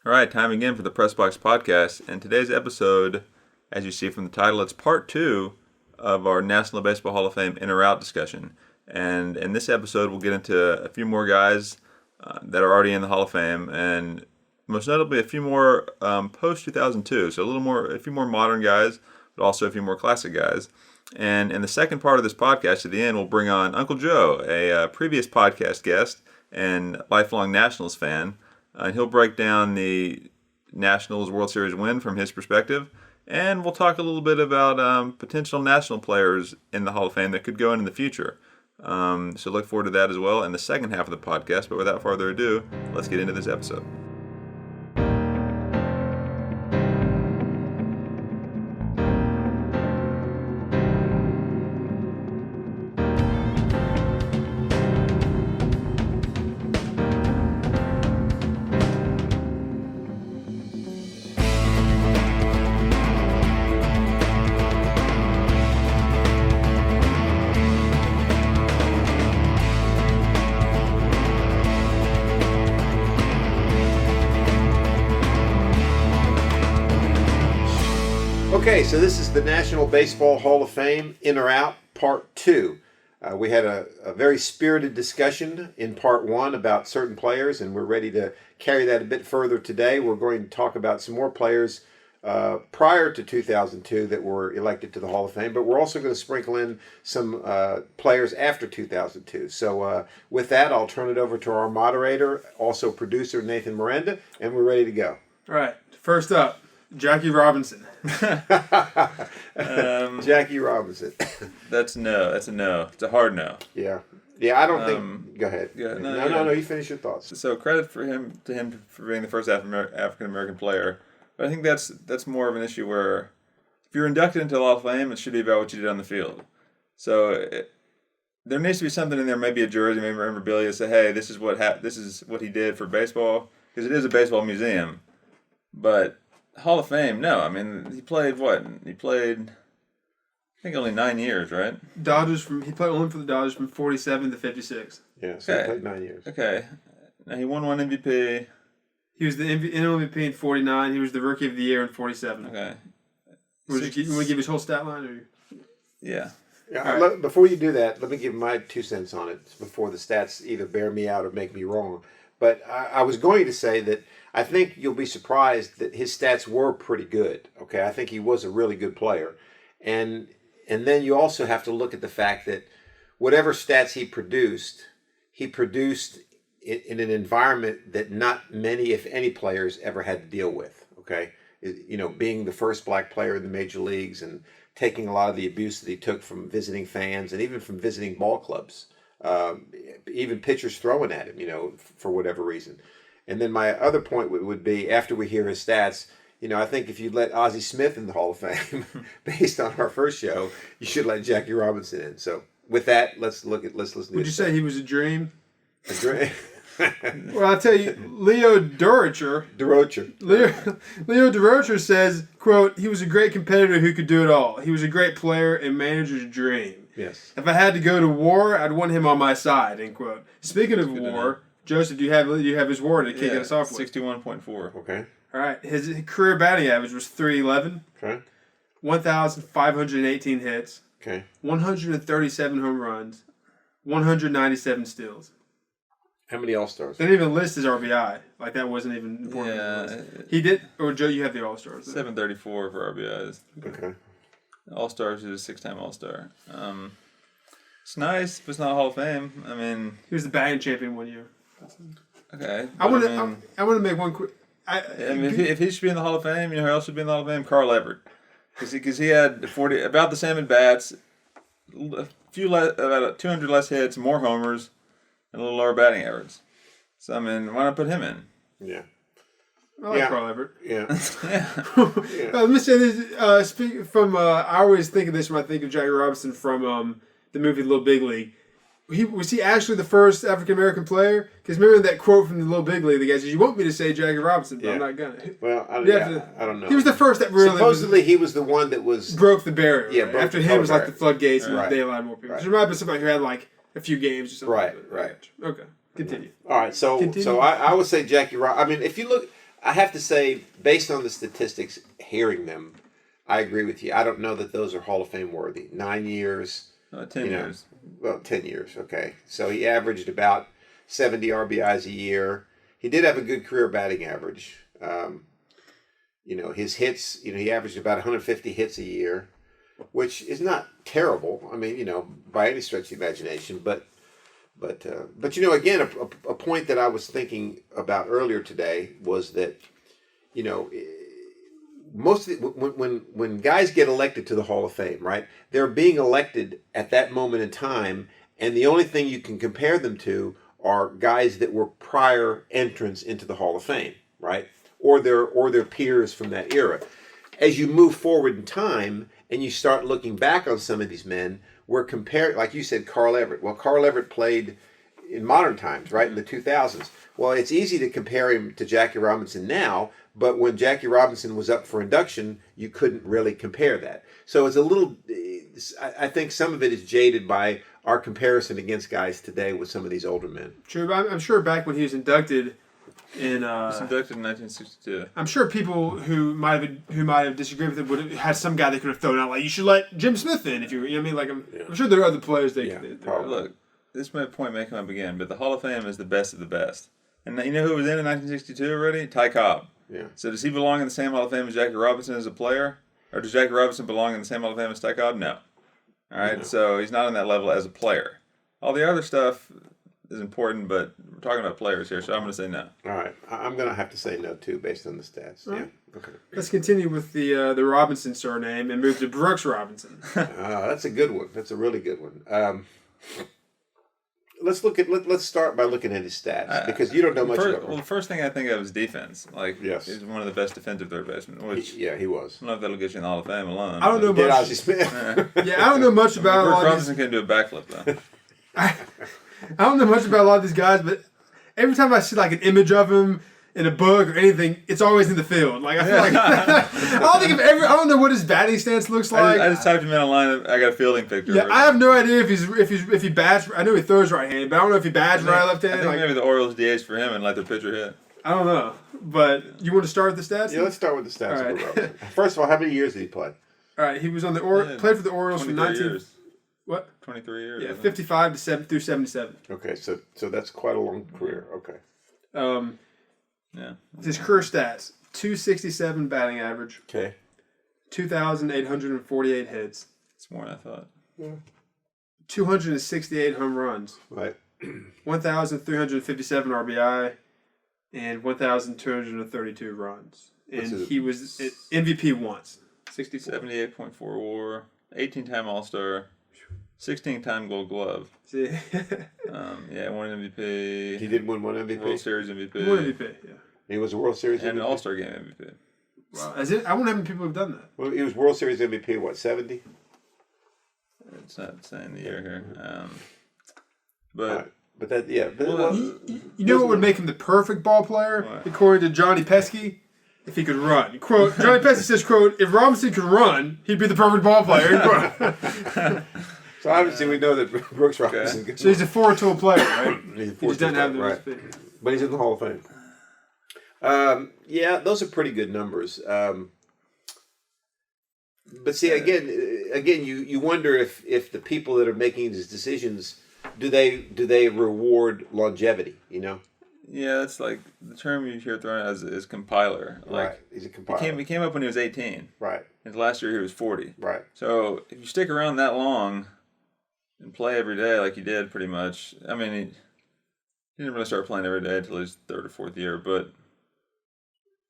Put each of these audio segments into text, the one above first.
All right, time again for the Press Box Podcast. And today's episode, as you see from the title, it's part 2 of our National Baseball Hall of Fame in or out discussion. And in this episode, we'll get into a few more guys that are already in the Hall of Fame, and most notably a few more post-2002. So a few more modern guys, but also a few more classic guys. And in the second part of this podcast, at the end, we'll bring on Uncle Joe, a previous podcast guest and lifelong Nationals fan. And he'll break down the Nationals World Series win from his perspective. And we'll talk a little bit about potential national players in the Hall of Fame that could go in the future. So look forward to that as well in the second half of the podcast. But without further ado, let's get into this episode. Okay, so this is the National Baseball Hall of Fame, In or Out, Part 2. We had a very spirited discussion in Part 1 about certain players, and we're ready to carry that a bit further today. We're going to talk about some more players prior to 2002 that were elected to the Hall of Fame, but we're also going to sprinkle in some players after 2002. So with that, I'll turn it over to our moderator, also producer, Nathan Miranda, and we're ready to go. All right, first up, Jackie Robinson. Jackie Robinson. That's a no. It's a hard no. Yeah, I don't think... Go ahead. Yeah, No, you finish your thoughts. So credit to him for being the first African-American player. But I think that's more of an issue where if you're inducted into the Hall of Fame, it should be about what you did on the field. So there needs to be something in there, maybe a jersey, maybe memorabilia, say, hey, this is what he did for baseball, because it is a baseball museum. But Hall of Fame, no. I mean, he played what? He played, I think, only 9 years, right? He played only for the Dodgers from 47 to 56. Yeah, so he played 9 years. Okay. Now, he won one MVP. He was the MVP in 49. He was the Rookie of the Year in 47. Okay. You want to give his whole stat line? Or? Yeah. Right. Before you do that, let me give my 2 cents on it before the stats either bear me out or make me wrong. But I was going to say that I think you'll be surprised that his stats were pretty good. Okay, I think he was a really good player. And then you also have to look at the fact that whatever stats he produced in an environment that not many, if any, players ever had to deal with. Okay, being the first black player in the major leagues and taking a lot of the abuse that he took from visiting fans and even from visiting ball clubs, even pitchers throwing at him, for whatever reason. And then my other point would be, after we hear his stats, I think if you let Ozzie Smith in the Hall of Fame, based on our first show, you should let Jackie Robinson in. So with that, let's listen to his Would you say he was a dream? A dream? Well, I'll tell you, Leo Durocher says, quote, he was a great competitor who could do it all. He was a great player and manager's dream. Yes. If I had to go to war, I'd want him on my side, end quote. Speaking of war, Joseph, do you have his war to kick us off with? 61.4. Okay. All right. His career batting average was .311. Okay. 1,518 hits. Okay. 137 home runs. 197 steals. How many All-Stars? They didn't even list his RBI. Like, that wasn't even important. Yeah. He did. Or, Joe, you have the All-Stars. 734 for RBIs. Okay. All-Stars is a 6-time All-Star. It's nice, but it's not a Hall of Fame. I mean... He was the batting champion one year. Okay. I want to make one quick... if he should be in the Hall of Fame, who else should be in the Hall of Fame? Carl Everett. Because he had about the same at-bats, about 200 less hits, more homers, and a little lower batting average. So, I mean, why not put him in? Yeah. I like Carl Everett. Yeah. Yeah. Let me say this. Speaking from, I always think of this when I think of Jackie Robinson from the movie Little Big League. Was he actually the first African-American player? Because remember that quote from the Little Big League? The guy says, you want me to say Jackie Robinson, but I'm not going to. Well, I don't know. He was the first that really... Supposedly, he was the one that was... Broke the barrier. Yeah, right? After him, it was like the floodgates, and right. they allowed more people. Right. So there might have been somebody who had like a few games or something. Right. Okay, continue. All right, so I would say Jackie Robinson. I mean, if you look... I have to say, based on the statistics, hearing them, I agree with you. I don't know that those are Hall of Fame worthy. 9 years. 10 years. Well, 10 years, okay. So he averaged about 70 RBIs a year. He did have a good career batting average. His hits, he averaged about 150 hits a year, which is not terrible. I mean, by any stretch of the imagination. But again, a point that I was thinking about earlier today was that, most of when guys get elected to the Hall of Fame, right? They're being elected at that moment in time, and the only thing you can compare them to are guys that were prior entrants into the Hall of Fame, right? Or their peers from that era. As you move forward in time and you start looking back on some of these men, we're comparing, like you said, Carl Everett. Well, Carl Everett played in modern times, right, in the 2000s. Well, it's easy to compare him to Jackie Robinson now, but when Jackie Robinson was up for induction, you couldn't really compare that. So it's a little, I think some of it is jaded by our comparison against guys today with some of these older men. True, but I'm sure back when he was inducted in... he was inducted in 1962. I'm sure people who might have disagreed with him would have had some guy they could have thrown out, like, you should let Jim Smith in, if you know what I mean? Like, I'm sure there are other players they could... Look, this point may come up again, but the Hall of Fame is the best of the best. And you know who was in 1962 already? Ty Cobb. Yeah. So does he belong in the same Hall of Fame as Jackie Robinson as a player? Or does Jackie Robinson belong in the same Hall of Fame as Ty Cobb? No. All right, so he's not on that level as a player. All the other stuff is important, but we're talking about players here, so I'm going to say no. All right. I'm going to have to say no, too, based on the stats. Right. Yeah. Okay. Let's continue with the Robinson surname and move to Brooks Robinson. That's a good one. That's a really good one. Let's start by looking at his stats, because you don't know much about him. Well, the first thing I think of is defense. Like, yes, he's one of the best defensive third basemen. Which he was. I don't know if that'll get you in the Hall of Fame alone. I don't know much. Ozzie Smith. Yeah, I don't know much about. Brooks Robinson can do a backflip though. I don't know much about a lot of these guys, but every time I see like an image of him in a book or anything, it's always in the field. Like I feel like I don't know what his batting stance looks like. I just typed him in online. I got a fielding picture. Yeah, I have no idea if he bats. I know he throws right-handed, but I don't know if he bats right or left-handed. I think maybe the Orioles DH for him and let the pitcher hit. I don't know, but you want to start with the stats? Yeah, let's start with the stats. All right. First of all, how many years did he play? All right, he was on the played for the Orioles from 19 years. What? 23 years. Yeah, 55 through 77. Okay, so that's quite a long career. Okay. Yeah. His career stats: 267 batting average. Okay. 2,848 hits. It's more than I thought. Yeah. 268 home runs. Right. 1,357 RBI, and 1,232 runs. And he was MVP once. 64. 78.4 WAR, 18-time All-Star, 16-time Gold Glove. See? One MVP. He did win one MVP. World Series MVP. One MVP, yeah. He was a World Series and MVP. an All-Star Game MVP. Wow. I wonder how many people have done that. Well, he was World Series MVP, what, 70? It's not saying the year here. But that, yeah. You know what would make him the perfect ball player, according to Johnny Pesky? If he could run. Quote, Johnny Pesky says, quote, if Robinson could run, he'd be the perfect ball player. So obviously we know that Brooks Robinson. Okay. So he's a four-tool player, right? He just doesn't have the right. But he's in the Hall of Fame. Those are pretty good numbers. But see, again, you wonder if the people that are making these decisions, do they reward longevity? You know. Yeah, that's like the term you hear thrown out is compiler. Like, right, he's a compiler. He came up when he was 18. Right. And last year he was 40. Right. So if you stick around that long and play every day like he did pretty much, I mean, he didn't really start playing every day until his third or fourth year, but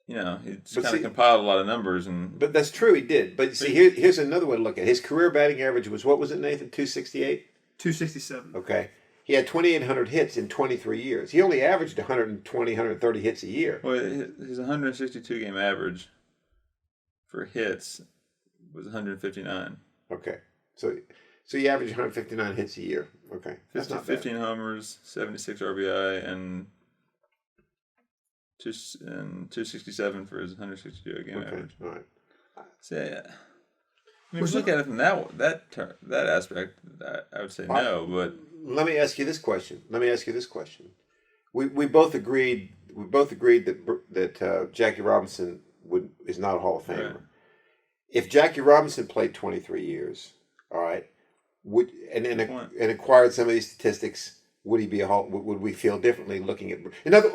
he just kind of compiled a lot of numbers. But that's true, he did. But see, here's another one to look at. His career batting average was, what was it, Nathan, 268? 267. Okay. He had 2,800 hits in 23 years. He only averaged 120, 130 hits a year. Well, his 162-game average for hits was 159. Okay. So he averaged 159 hits a year. Okay. That's not 15 bad. homers, 76 RBI, and 267 for his 162-game average. All right. So, I mean, if you look at it from that aspect, I would say no, but... Let me ask you this question. We both agreed both agreed that Jackie Robinson is not a Hall of Famer. Right. If Jackie Robinson played 23 years, all right, and acquired some of these statistics, would he be would we feel differently looking at?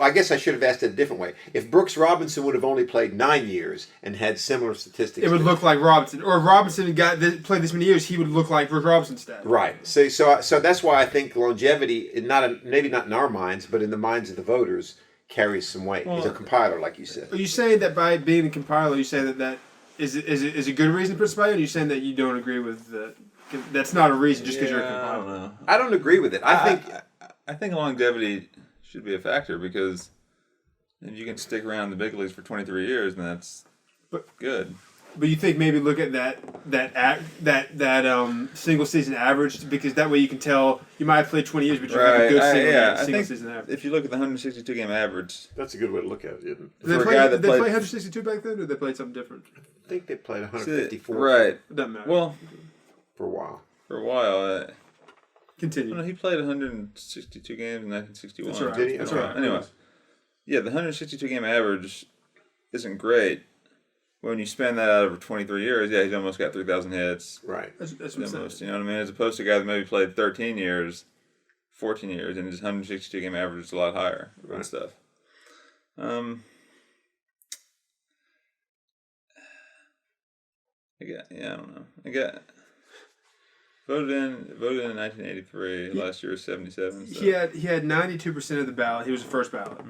I guess I should have asked it a different way. If Brooks Robinson would have only played 9 years and had similar statistics, it would look like Robinson. Or if Robinson played this many years, he would look like Brooks Robinson's stats. Right. So that's why I think longevity, maybe not in our minds, but in the minds of the voters, carries some weight. He's a compiler, like you said. Are you saying that by being a compiler, you say that is a good reason to participate? Or are you saying that you don't agree with that? That's not a reason just because you're a compiler. I don't know. I don't agree with it. I think longevity should be a factor because if you can stick around the big leagues for 23 years, then that's good. But you think maybe look at that single season average, because that way you can tell you might have played 20 years, but you have a good single season average. If you look at the 162 game average, that's a good way to look at it, isn't it? Did they play 162 back then, or did they play something different? I think they played 154. Right. It doesn't matter. Well, for a while. Continue. Well, he played 162 games in 1961. That's right. Did he? That's right. Anyway, yeah, the 162 game average isn't great. When you span that out over 23 years, yeah, he's almost got 3,000 hits. Right. That's what almost, you know what I mean? As opposed to a guy that maybe played 13 years, 14 years, and his 162 game average is a lot higher and stuff. I don't know. Voted in 1983. Last year was 77. So. He had 92% of the ballot. He was the first ballot.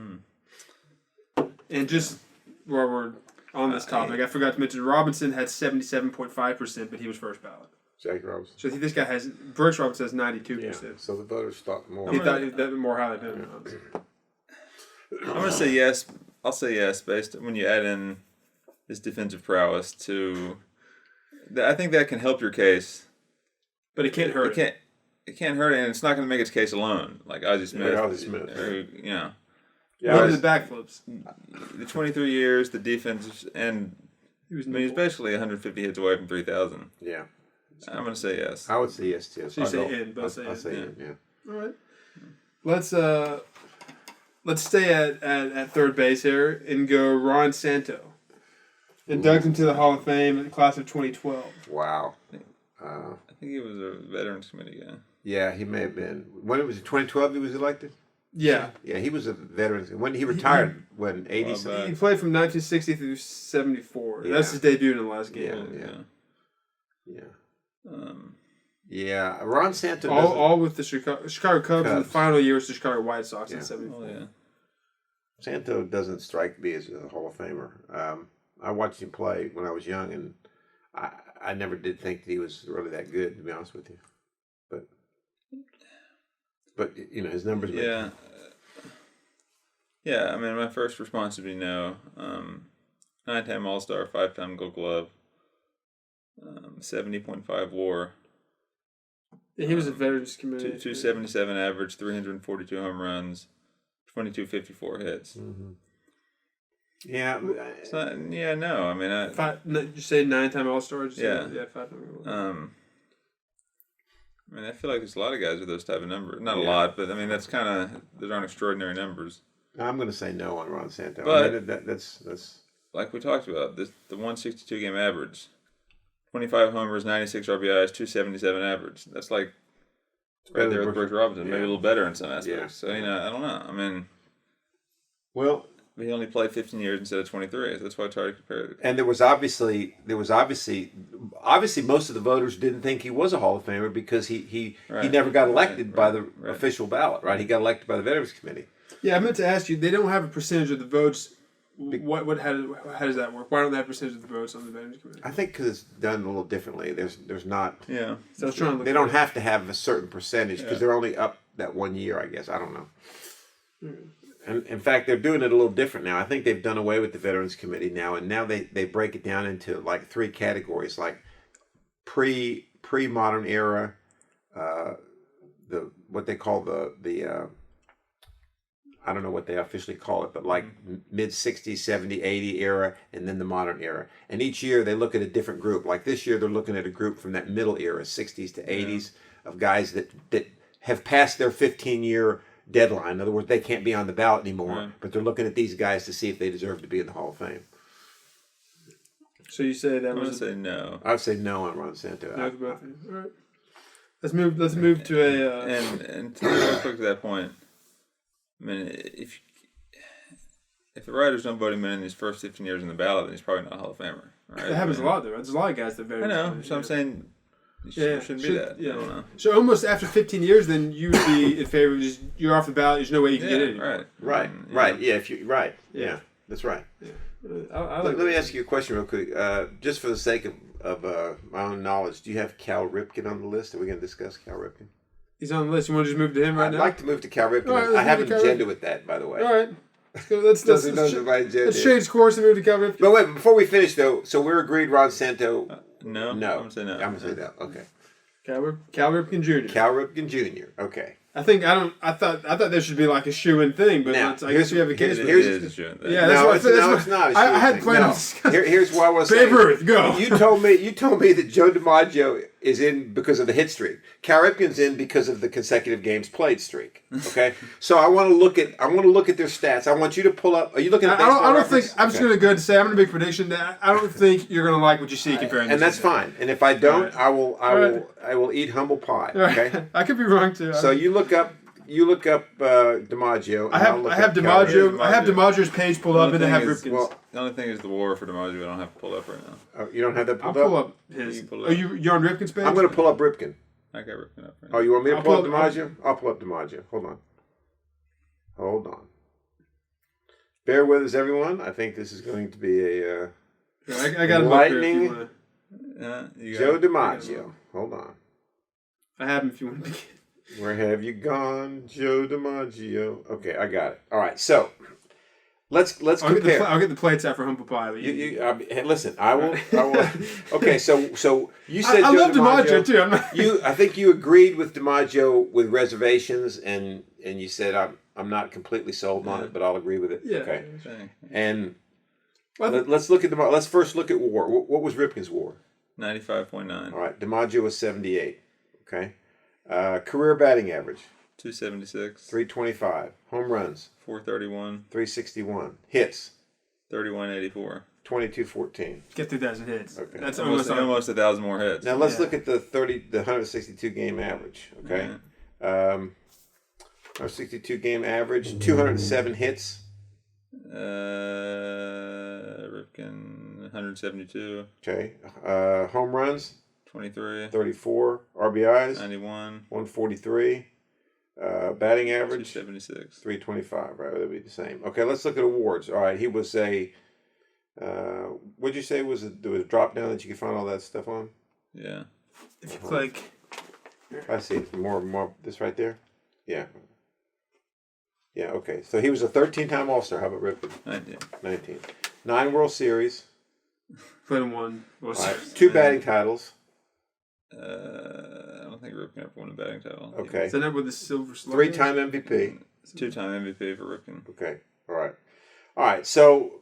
And just while we're on this topic, I forgot to mention Robinson had 77.5%, but he was first ballot. Jackie Robinson. So this guy Brooks Robinson has 92%. Yeah, so the voters thought more. He thought that more highly of him. I'm going to say yes. I'll say yes based when you add in his defensive prowess to. I think that can help your case. But it can't hurt it. It can't hurt it, and it's not going to make its case alone. Like Ozzie Smith. Yeah, what are the backflips? The 23 years, the defense, and he's basically 150 hits away from 3,000. Yeah. I'm going to say yes. I would say yes, too. So you say in, both say in. I'll say in, yeah. All right. Let's stay at third base here and go Ron Santo. Inducted into the Hall of Fame in the class of 2012. Wow. I think he was a Veterans Committee guy. Yeah, he may have been. When it was 2012 he was elected? Yeah. Yeah, he was a veteran. When he retired, when 80 he played from 1960 through 74. Yeah. That's his debut in the last game. Yeah. Ron Santo. All with the Chicago Cubs. And the final year was the Chicago White Sox in 74. Santo doesn't strike me as a Hall of Famer. I watched him play when I was young, and I never did think that he was really that good, to be honest with you. But you know, his numbers. Yeah. I mean, my first response would be no. 9-time All-Star, 5-time Gold Glove, 70.5 WAR. Yeah, he was a Veterans Committee. 277 average, 342 home runs, 2254 hits. Mm-hmm. Yeah. It's not, no. I mean, you say 9-time All-Star? Yeah. 5-time. I mean, I feel like there's a lot of guys with those type of numbers. Not a lot, but I mean, those aren't extraordinary numbers. I'm going to say no on Ron Santo. But I mean, that's like we talked about, the 162 game average, 25 homers, 96 RBIs, 277 average. That's like right there with Brooks Robinson, maybe a little better in some aspects. Yeah. So I don't know. I mean, he only played 15 years instead of 23. So that's why it's hard to compare it. And there was obviously most of the voters didn't think he was a Hall of Famer because he never got elected by the official ballot, right? He got elected by the Veterans Committee. Yeah, I meant to ask you. They don't have a percentage of the votes. How does that work? Why don't they have a percentage of the votes on the Veterans Committee? I think because it's done a little differently. There's not. Yeah. So I was trying to they don't have to have a certain percentage because they're only up that 1 year. I guess I don't know. And in fact, they're doing it a little different now. I think they've done away with the Veterans Committee now, and now they break it down into like 3 categories, like pre-modern era, what they call the I don't know what they officially call it, but like mid 60s, 70, 80 era, and then the modern era. And each year they look at a different group. Like this year they're looking at a group from that middle era, 60s to 80s, of guys that have passed their 15-year deadline. In other words, they can't be on the ballot anymore, Right. but they're looking at these guys to see if they deserve to be in the Hall of Fame. So you say that I'm going to was say no. I would say no on Ron Santo. no, both of you. All right. Let's move to a. And to real quick to that point, I mean, if the writers don't vote him in his first 15 years in the ballot, then he's probably not a Hall of Famer. Right? That happens a lot, though. There's a lot of guys that vote. I know. So I'm saying it shouldn't be that. Yeah. I don't know. So almost after 15 years, then you would be in favor of just you're off the ballot. There's no way you can get in. Right. Right. Yeah. If you right. Yeah. That's right. Yeah. Let me ask you a question real quick, just for the sake of my own knowledge. Do you have Cal Ripken on the list? Are we going to discuss Cal Ripken? He's on the list. You want to just move to him I'd now? like to move to Cal Ripken. All right, I have an Cal agenda Ripken. with that, by the way. All right. Let's go. Let's change course and move to Cal Ripken. But wait, before we finish though, so we're agreed Ron Santo. No. No. I'm going to say no. I'm going to say no. Okay. Cal Ripken Jr. Cal Ripken Jr. Okay. I thought there should be like a shoe-in thing, but Now, I guess you have a case. here's- It is true. Yeah, No, that's it's not. I had planned on discussing. Here's what I was Babe saying. Ruth, go. You told me that Joe DiMaggio is in because of the hit streak. Cal Ripken's in because of the consecutive games played streak. Okay, so I want to look at their stats. I want you to pull up. Are you looking at? I don't Reference? think I'm just Okay. going to go ahead and say I'm going to make a prediction that I don't think you're going to like what you see comparing. And that's fine. And if I don't, All right. I will eat humble pie. All right. Okay. I could be wrong too. So you look up DiMaggio. and I'll look I have up Cal Ripken. DiMaggio. I have DiMaggio's page pulled up, and I have Ripken's. Well, The only thing is the war for DiMaggio. I don't have to pull up right now. you don't have that I'll pulled pull up? up his. You pull it Oh, up. you're on Ripken's page. I'm going to pull up Ripken. I got Ripken up right Oh, now. you want me to I'll pull up pull up- DiMaggio? I'll pull up DiMaggio. Hold on. Bear with us, everyone. I think this is going to be a I got him up here if you Lightning. wanna- You got Joe it? DiMaggio. Hold on. I have him if you want to begin. Where have you gone, Joe DiMaggio? Okay, I got it. All right, so let's compare. I'll get the plates out for humble pie. Hey, listen, I will. Okay, so you said I Joe love DiMaggio too. I'm not, I think you agreed with DiMaggio with reservations, and you said I'm not completely sold on it, but I'll agree with it. Yeah. Okay. Dang. And Well, let's look at let's first look at WAR. What was Ripken's WAR? 95.9. All right, DiMaggio was 78. Okay. Career batting average 276. 325. Home runs 431. 361. Hits 3184. 2214. get through 1,000 hits. Okay. That's Almost 1,000 more hits. Now let's Yeah. look at the 162 game average. Okay. 162 game average, 207 hits. Ripken 172. Okay. Home runs 23. 34. RBIs 91. 143. Batting average 276. 325. Right, that'd be the same. Okay, let's look at awards. All right, he was a. What'd you say there was a drop down that you could find all that stuff on? Yeah. If you click, I see more. This right there. Yeah. Yeah. Okay. So he was a 13-time All-Star. How about Ripken? 19. 9 World Series. played in one. All right, 2 batting titles. I don't think Ripken ever won a batting title. Okay. Is that with the silver slugger? 3-time MVP. 2-time MVP for Ripken. Okay. All right. So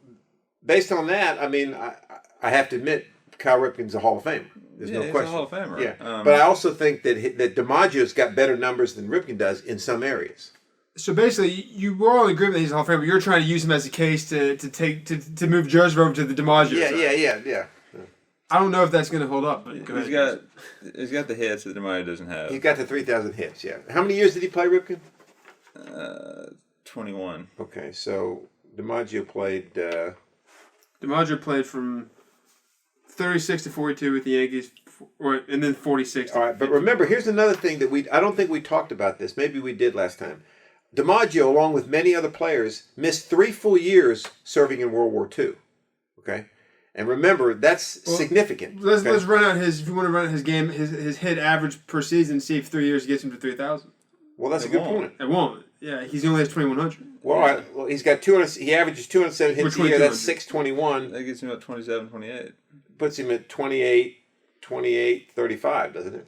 based on that, I mean, I have to admit, Cal Ripken's a Hall of Famer. There's no he's question. a Hall of Famer. Yeah. But I also think that DiMaggio's got better numbers than Ripken does in some areas. So basically, you were all in agreement that he's a Hall of Famer, but you're trying to use him as a case to move Joseph over to the DiMaggio side. Yeah. I don't know if that's going to hold up, but go ahead. he's got the hits that DiMaggio doesn't have. He's got the 3,000 hits, yeah. How many years did he play, Ripken? 21. Okay, so DiMaggio played... DiMaggio played from 36 to 42 with the Yankees, and then 46 to all right, but remember, here's another thing that I don't think we talked about this. Maybe we did last time. DiMaggio, along with many other players, missed 3 full years serving in World War II. Okay? And remember, that's significant. Let's run out if you want to run out his hit average per season, see if 3 years gets him to 3,000. Well, that's a good point. It won't. Yeah, he only has 2,100. Well, all right, well, he's got 200. He averages 207 hits a year. That's 621. That gets him about 27, 28. Puts him at 28, 35, doesn't it?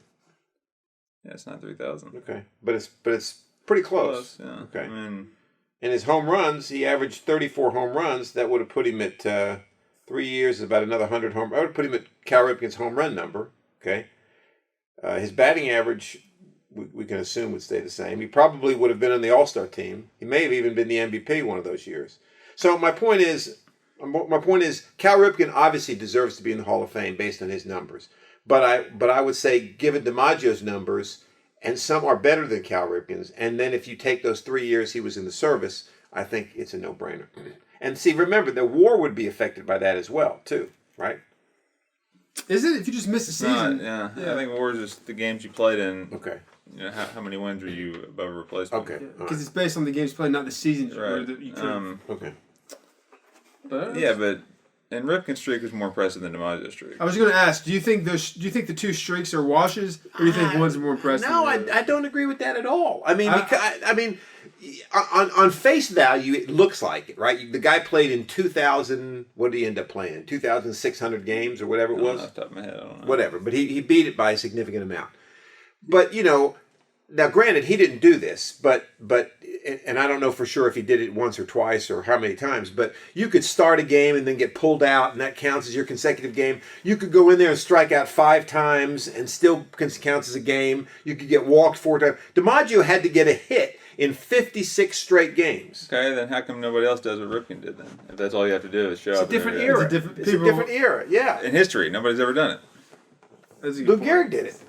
Yeah, it's not 3,000. Okay, but it's pretty close. Yeah. Okay. I mean, And his home runs, he averaged 34 home runs. That would have put him at 3 years, about another 100 home. I would put him at Cal Ripken's home run number. Okay. His batting average we can assume would stay the same. He probably would have been on the All-Star team. He may have even been the MVP one of those years. So my point is, Cal Ripken obviously deserves to be in the Hall of Fame based on his numbers. But I would say, given DiMaggio's numbers, and some are better than Cal Ripken's, and then if you take those 3 years he was in the service, I think it's a no-brainer. And see, remember, the WAR would be affected by that as well, too, right? Is it? If you just miss a season? Yeah. I think WAR is just the games you played in. Okay. You know, how many wins were you above a replacement? Okay. Because it's based on the games played, not the seasons. Right. That you could. Okay. But and Ripken's streak was more impressive than DiMaggio's streak. I was going to ask, do you think the two streaks are washes, or do you think one's more impressive? No, I don't agree with that at all. I mean, on face value, it looks like it, right? The guy played in 2,000. What did he end up playing? 2,600 games or whatever it was. Off the top of my head, I don't know. Whatever, but he beat it by a significant amount. But now granted, he didn't do this, but and I don't know for sure if he did it once or twice or how many times, but you could start a game and then get pulled out, and that counts as your consecutive game. You could go in there and strike out 5 times and still counts as a game. You could get walked 4 times. DiMaggio had to get a hit in 56 straight games. Okay, then how come nobody else does what Ripken did then? If that's all you have to do is show up. It's a different era. It's a different era, yeah. In history, nobody's ever done it. Lou Gehrig did it.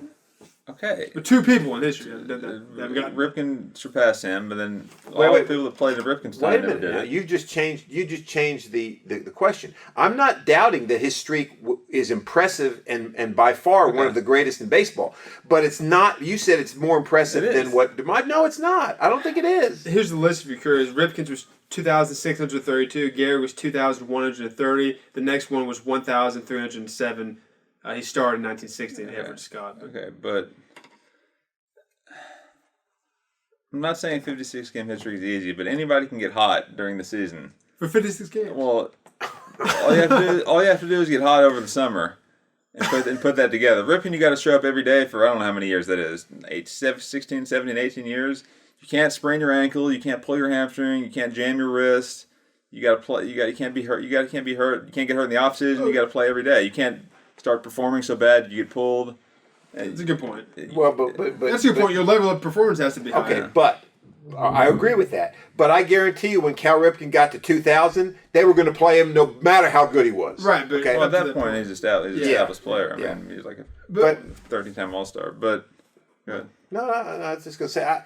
Okay. But 2 people in history have done that. Ripken surpassed him, but then all the people that played at Ripken's time never did it. You just changed the question. I'm not doubting that his streak is impressive and by far one of the greatest in baseball. But it's not. You said it's more impressive than what DiMaggio. No, it's not. I don't think it is. Here's the list if you're curious. Ripken's was 2,632. Gehrig was 2,130. The next one was 1,307. He started in 1960 and averaged Scott. Okay, but I'm not saying 56 game history is easy, but anybody can get hot during the season. For 56 games? Well, all you have to do is get hot over the summer and put that together. Ripken, you got to show up every day for I don't know how many years that is. 16, 17, 18 years. You can't sprain your ankle, you can't pull your hamstring, you can't jam your wrist. You got to play. You can't be hurt. You can't get hurt in the off season. You got to play every day. You can't start performing so bad you get pulled. That's a good point. Well, but that's a good point. Your level of performance has to be higher. Okay, but I agree with that. But I guarantee you, when Cal Ripken got to 2,000, they were going to play him no matter how good he was. Right, but okay? Well, at that point, he's an established player. I mean, he's like a 30-time All-Star. But good. No, I was just going to say,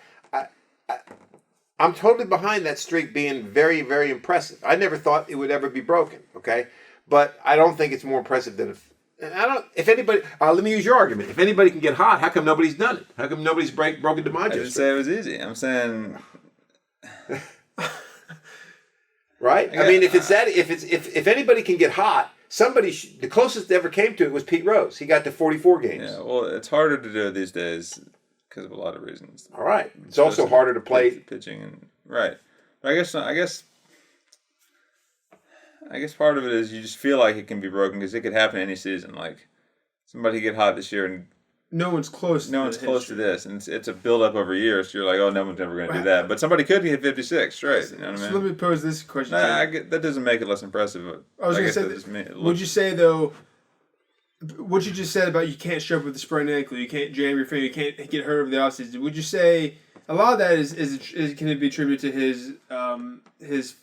I'm totally behind that streak being very, very impressive. I never thought it would ever be broken. Okay, but I don't think it's more impressive than if anybody. Let me use your argument. If anybody can get hot, how come nobody's done it? How come nobody's broken DiMaggio's? I didn't say it was easy. I'm saying. Right. I mean, if anybody can get hot, the closest that ever came to it was Pete Rose. He got to 44 games. Yeah. Well, it's harder to do it these days because of a lot of reasons. All right. It's also harder to play pitching and right. But I guess part of it is you just feel like it can be broken because it could happen any season. Like somebody get hot this year and no one's close. No one's close to this, and it's a build up over years. So you're like, oh, no one's ever going to do that. But somebody could hit 56 straight. You know what I mean? So let me pose this question. That doesn't make it less impressive. I was going to say, would you say though? What you just said about you can't show up with a sprained ankle, you can't jam your finger, you can't get hurt over the offseason. Would you say a lot of that is can it be attributed to his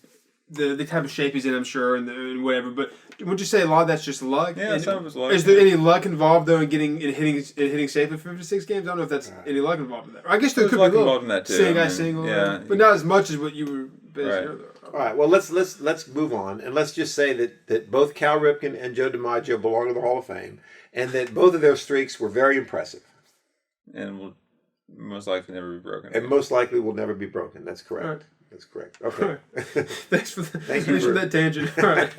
the type of shape he's in, I'm sure, and whatever. But would you say a lot of that's just luck? Yeah, some of it's luck. Is there any luck involved though in hitting safe in 56 games? I don't know if that's any luck involved in that. I guess there could be involved in that too. Single, but not as much as what you were basing earlier. All right. Well, let's move on, and let's just say that both Cal Ripken and Joe DiMaggio belong to the Hall of Fame, and that both of their streaks were very impressive, and will most likely never be broken. And most likely will never be broken. That's correct. Right. That's correct. Okay. Thanks for that tangent. All right.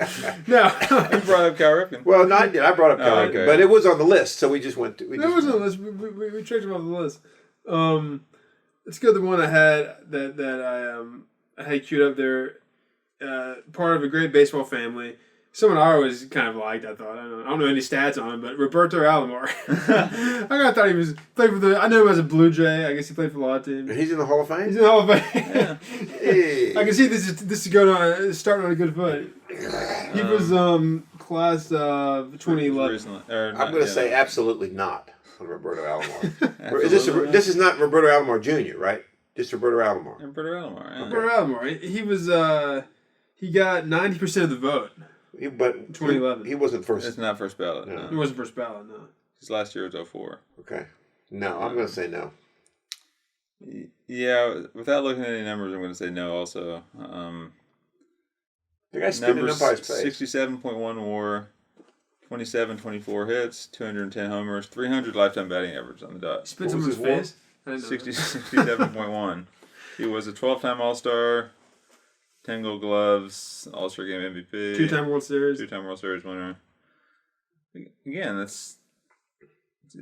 Now you brought up Cal Ripken. Well, no, I did. I brought up Cal Ripken, but it was on the list, so we just went to. It was on the list. We checked him off the list. Let's go to the one I had that I had queued up there. Part of a great baseball family. Someone I always kind of liked, I thought. I don't know any stats on him, but Roberto Alomar. I thought he was played for the. I know him as a Blue Jay. I guess he played for a lot of teams. He's in the Hall of Fame. He's in the Hall of Fame. Yeah. Hey. I can see this is going on, starting on a good foot. He was class of 2011. I'm going to say absolutely not. on Roberto Alomar. This is not Roberto Alomar Jr., right? Just Roberto Alomar. Roberto Alomar. Yeah. Roberto Alomar. He was he got 90% of the vote. But 2011. He wasn't first. It's not first ballot. No. He wasn't first ballot. No. His last year was 04. Okay. No, I'm going to say no. Yeah, without looking at any numbers, I'm going to say no. Also, the guy's spinning umpire's face. 67.1 WAR, 24 hits, 210 homers, 300 lifetime batting average on the dot. Spit someone's face. 67.1. He was a 12-time All-Star, 10 Gold Gloves, All-Star Game MVP, 2-time World Series, winner. Again, he's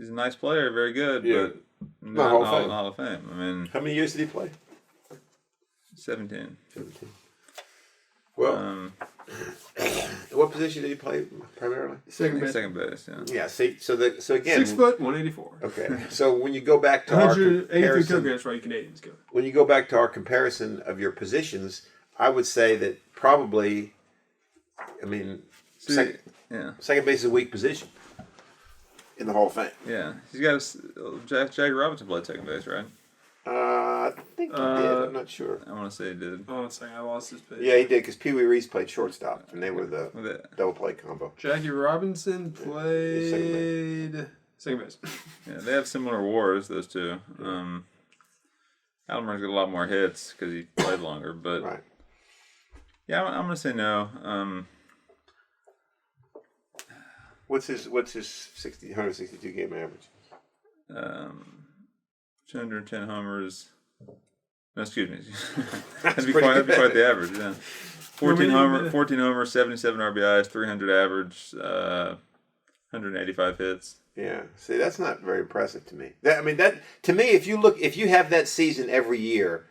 a nice player, very good, but not Hall of Fame. I mean, how many years did he play? 17. Well, what position did he play primarily? Second base. Second base, yeah. Yeah. See, so again, 6 foot, 184. Okay. So when you go back to our 183 kilograms for you Canadians go. When you go back to our comparison of your positions, I would say that probably, second base is a weak position in the Hall of Fame. Yeah, he's got Jackie Robinson played second base, right? I think he did. I'm not sure. I want to say he did. Oh, it's like I lost his page. Yeah, he did because Pee Wee Reese played shortstop, and they were the double play combo. Jackie Robinson played second base. Yeah, they have similar WARs, those two. Alomar's got a lot more hits because he played longer, but right. Yeah, I'm going to say no. What's his 162 game average? 210 homers. No, excuse me. That'd be quite the average. Yeah, 14 homers, 77 RBIs, 300 average, 185 hits. Yeah, see, that's not very impressive to me. That to me, if you have that season every year,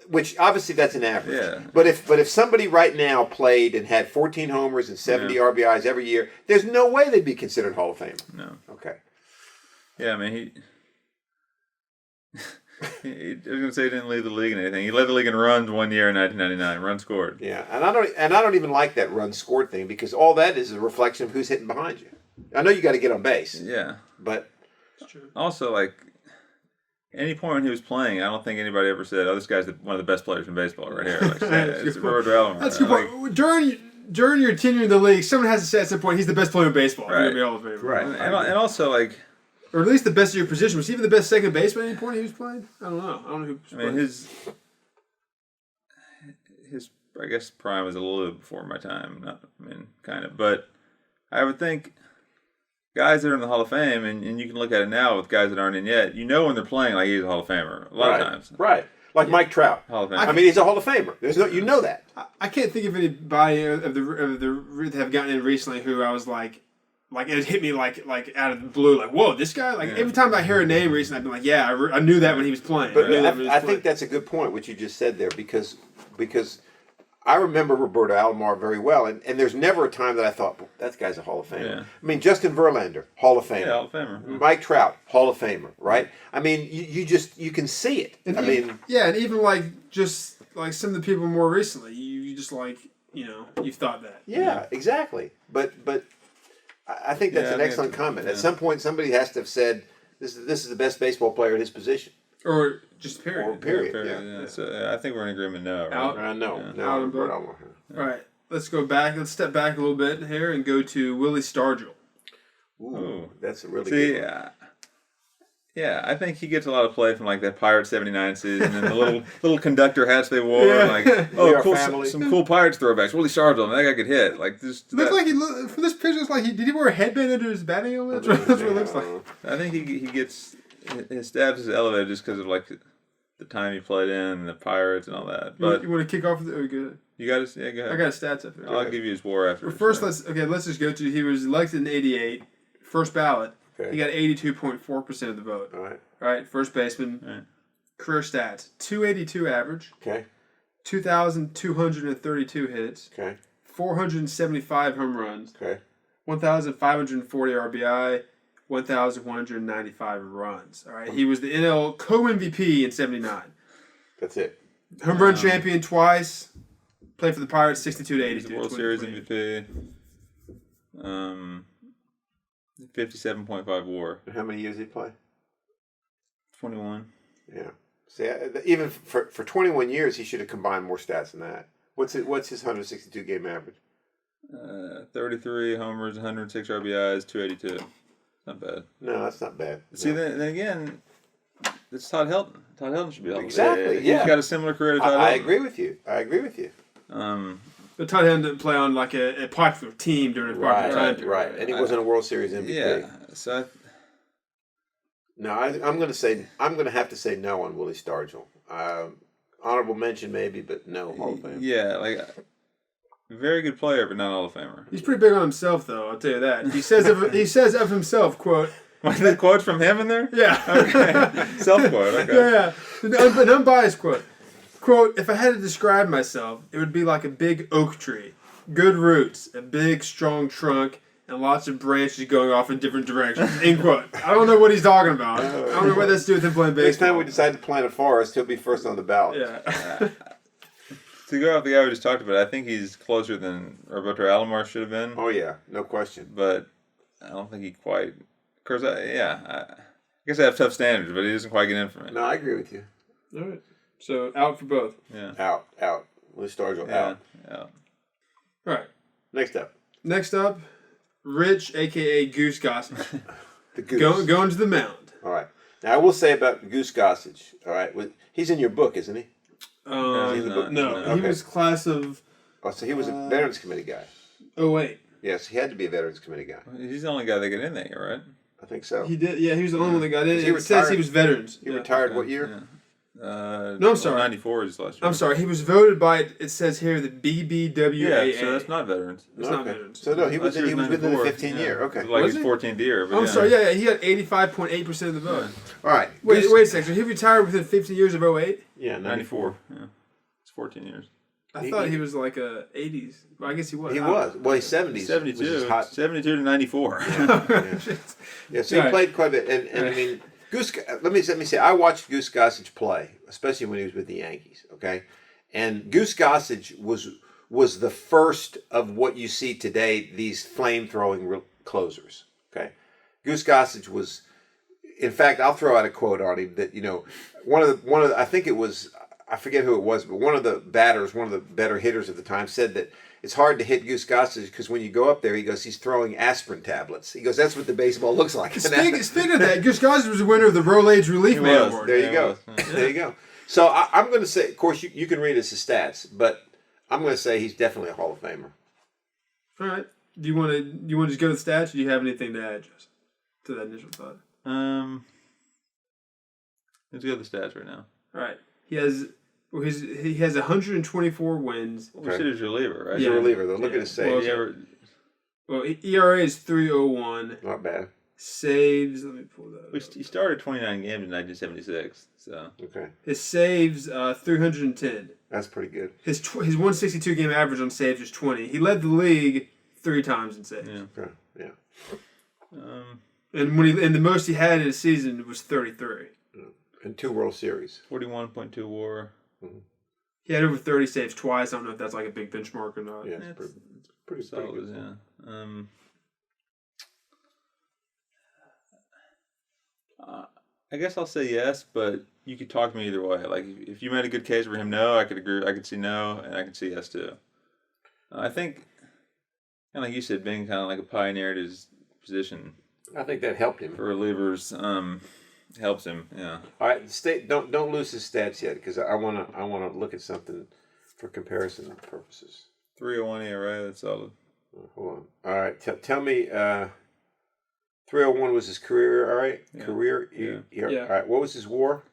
which obviously that's an average. Yeah. But if somebody right now played and had 14 homers and 70 RBIs every year, there's no way they'd be considered Hall of Fame. No. Okay. Yeah, I mean he I was going to say he didn't lead the league in anything. He led the league in runs one year in 1999. Runs scored. Yeah, and I don't even like that run scored thing because all that is a reflection of who's hitting behind you. I know you got to get on base. Yeah, but also like any point when he was playing, I don't think anybody ever said, "Oh, this guy's one of the best players in baseball right here." Like, it's Roberto Alomar. That's a good point. During your tenure in the league, someone has to say at some point he's the best player in baseball. Right. Right. And also like. Or at least the best of your position. Was he even the best second baseman at any point he was playing? I don't know. Who was playing. His I guess prime was a little bit before my time. Kind of. But I would think guys that are in the Hall of Fame, and you can look at it now with guys that aren't in yet, you know when they're playing like he's a Hall of Famer. A lot of times. Right. Like Mike Trout. Hall of Famer. He's a Hall of Famer. You know that. I can't think of anybody of the that have gotten in recently who I was like it hit me like out of the blue, like, whoa, this guy? Every time I hear a name recently, I've been like, yeah, I knew that when he was playing. But I think that's a good point, what you just said there, because I remember Roberto Alomar very well, and there's never a time that I thought, that guy's a Hall of Famer. Yeah. Justin Verlander, Hall of Famer. Yeah, Hall of Famer. Mike Trout, Hall of Famer, right? You can see it. And even just like some of the people more recently, you just you've thought that. Yeah, exactly. But I think that's an excellent comment. At some point, somebody has to have said, "This is the best baseball player at his position," or just period. Or period. Yeah. So I think we're in agreement now. Right? No. All right, let's go back. Let's step back a little bit here and go to Willie Stargell. Ooh, that's a really good one. Yeah, I think he gets a lot of play from like that Pirates '79 season and the little conductor hats they wore. Yeah. Cool, some cool Pirates throwbacks. Willie Stargell, that guy could hit. Like this. Looks like from this picture. It's like did he wear a headband under his batting helmet? That's what it looks like. I think he gets his status is elevated just because of like the time he played in the Pirates and all that. But you want to kick off with it? Good. You got to go ahead. I got stats up here. I'll give you his WAR after. Well, first, let's just go to. He was elected in '88, first ballot. Okay. He got 82.4% of the vote. All right. First baseman. All right. Career stats: 282 average. Okay. 2,232 hits. Okay. 475 home runs. Okay. 1,540 RBI. 1,195 runs. All right. He was the NL co-MVP in '79. That's it. Home run champion twice. Played for the Pirates 62 to 82. World Series MVP. 57.5 WAR. And how many years did he play? 21. Yeah. See, even for 21 years, he should have combined more stats than that. What's his 162 game average? 33 homers, 106 RBIs, 282. Not bad. No, that's not bad. See, No. then again, it's Todd Helton. Todd Helton should be helping. Exactly, He's yeah. got a similar career to Todd Helton. I agree with you. But Todd Helton didn't play on like a popular team during a popular time period. Right. And he wasn't a World Series MVP. Yeah. So No, I'm going to have to say no on Willie Stargell. Honorable mention maybe, but no Hall of Fame. yeah, like very good player, but not Hall of Famer. He's pretty big on himself, though. I'll tell you that. He says of himself, quote. Was that quote from him in there? Yeah. Okay. Self quote. Okay. Yeah. An unbiased quote. Quote, if I had to describe myself, it would be like a big oak tree. Good roots, a big, strong trunk, and lots of branches going off in different directions. End quote. I don't know what he's talking about. I don't know what that's to do with him playing baseball. Next time we decide to plant a forest, he'll be first on the ballot. Yeah. To go off the guy we just talked about, I think he's closer than Roberto Alomar should have been. Oh, yeah. No question. But I don't think he quite. Of course, I guess I have tough standards, but he doesn't quite get in for me. No, I agree with you. All right. So, out for both. Yeah. Out. Willie Stargell, out. Yeah. All right. Next up. Rich, a.k.a. Goose Gossage. The Goose. Going to the mound. All right. Now, I will say about Goose Gossage, all right, he's in your book, isn't he? he's not. No. Okay. He was class of Oh, so he was a Veterans Committee guy. 08. Yes, he had to be a Veterans Committee guy. He's the only guy that got in there, right? I think so. He did. Yeah, he was the only one that got in. He It says he retired- was veterans. He Yeah. retired what year? Yeah. No, I'm sorry. 94 is last year. I'm sorry. He was voted by. It says here the BBWAA. Yeah, so that's not veterans. It's not Okay. veterans. So no, he was Last year within the 94, 15 year. Okay. It was like Was his he? 14th year. But I'm sorry. Yeah, he got 85.8% of the vote. All right. Wait Goose- a second. So he retired within 15 years of 08? Yeah, 94. Yeah. It's 14 years. I thought he was like a 80s. Well, I guess he was. He was. Well, he's 70s. 72. Which is hot. 72 to 94. Yeah, so he Right. played quite a bit. And I mean, Goose. Let me say, I watched Goose Gossage play, especially when he was with the Yankees. Okay, and Goose Gossage was the first of what you see today. These flame-throwing closers. Okay, Goose Gossage was. In fact, I'll throw out a quote on him that one of the I think it was. I forget who it was, but one of the batters, one of the better hitters at the time, said that it's hard to hit Goose Gossage because when you go up there, he goes, he's throwing aspirin tablets. He goes, that's what the baseball looks like. Speaking of that, Goose Gossage was the winner of the Rolaids Relief Man was. Award. There you Yeah, go. it was. There you go. So I'm going to say, of course, you can read his stats, but I'm going to say he's definitely a Hall of Famer. All right. Do you want to just go to the stats, or do you have anything to add, Justin, to that initial thought? Let's go to the stats right now. All right. He has 124 wins. We said he's a reliever, right? He's Yeah. a reliever, though. Look at his saves. Well, ERA is 3.01. Not bad. Saves. Let me pull that up. He started 29 games in 1976. So Okay. His saves 310. That's pretty good. His 162 game average on saves is 20. He led the league 3 times in saves. yeah. Okay. Yeah. And the most he had in a season was 33. And 2 World Series. 41.2 WAR. He had over 30 saves twice. I don't know if that's like a big benchmark or not. Yeah, it's pretty Solid, good. yeah. I guess I'll say yes, but you could talk to me either way. Like, if you made a good case for him, no, I could agree. I could see no, and I could see yes too. I think, kind of like you said, being kind of like a pioneer at his position I think that helped him. for relievers helps him. Yeah. All right, don't lose his stats yet because I wanna look at something for comparison purposes. 301 ERA. That's solid. Hold on. All right, tell me. 301 was his career. All right, Yeah. career. Yeah. All right, what was his WAR?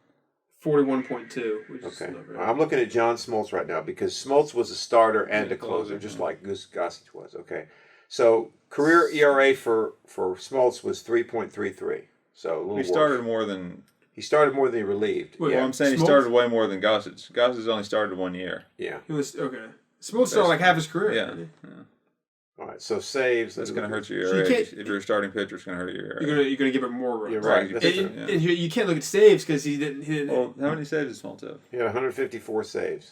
41.2. Which is Okay, not very I'm looking at John Smoltz right now because Smoltz was a starter and Yeah, a closer, closer, just yeah. like Goose Gossage was. Okay, so career ERA for Smoltz was 3.33. So a little He worse. started more than. He started more than he relieved. Wait, Well, yeah, I'm saying he Smoltz? started way more than Gossage. Gossage only started 1 year. yeah. He was okay. Smoltz started like half his career. Yeah. didn't All right, so saves. That's going to hurt your So you ERA. can't- If you're a starting pitcher, it's going to hurt your ERA. he? You're gonna give it more runs. You're right. Right. That's And, true. Yeah. and you can't look at saves because he didn't. Well, how many saves does Smoltz have? He had 154 saves.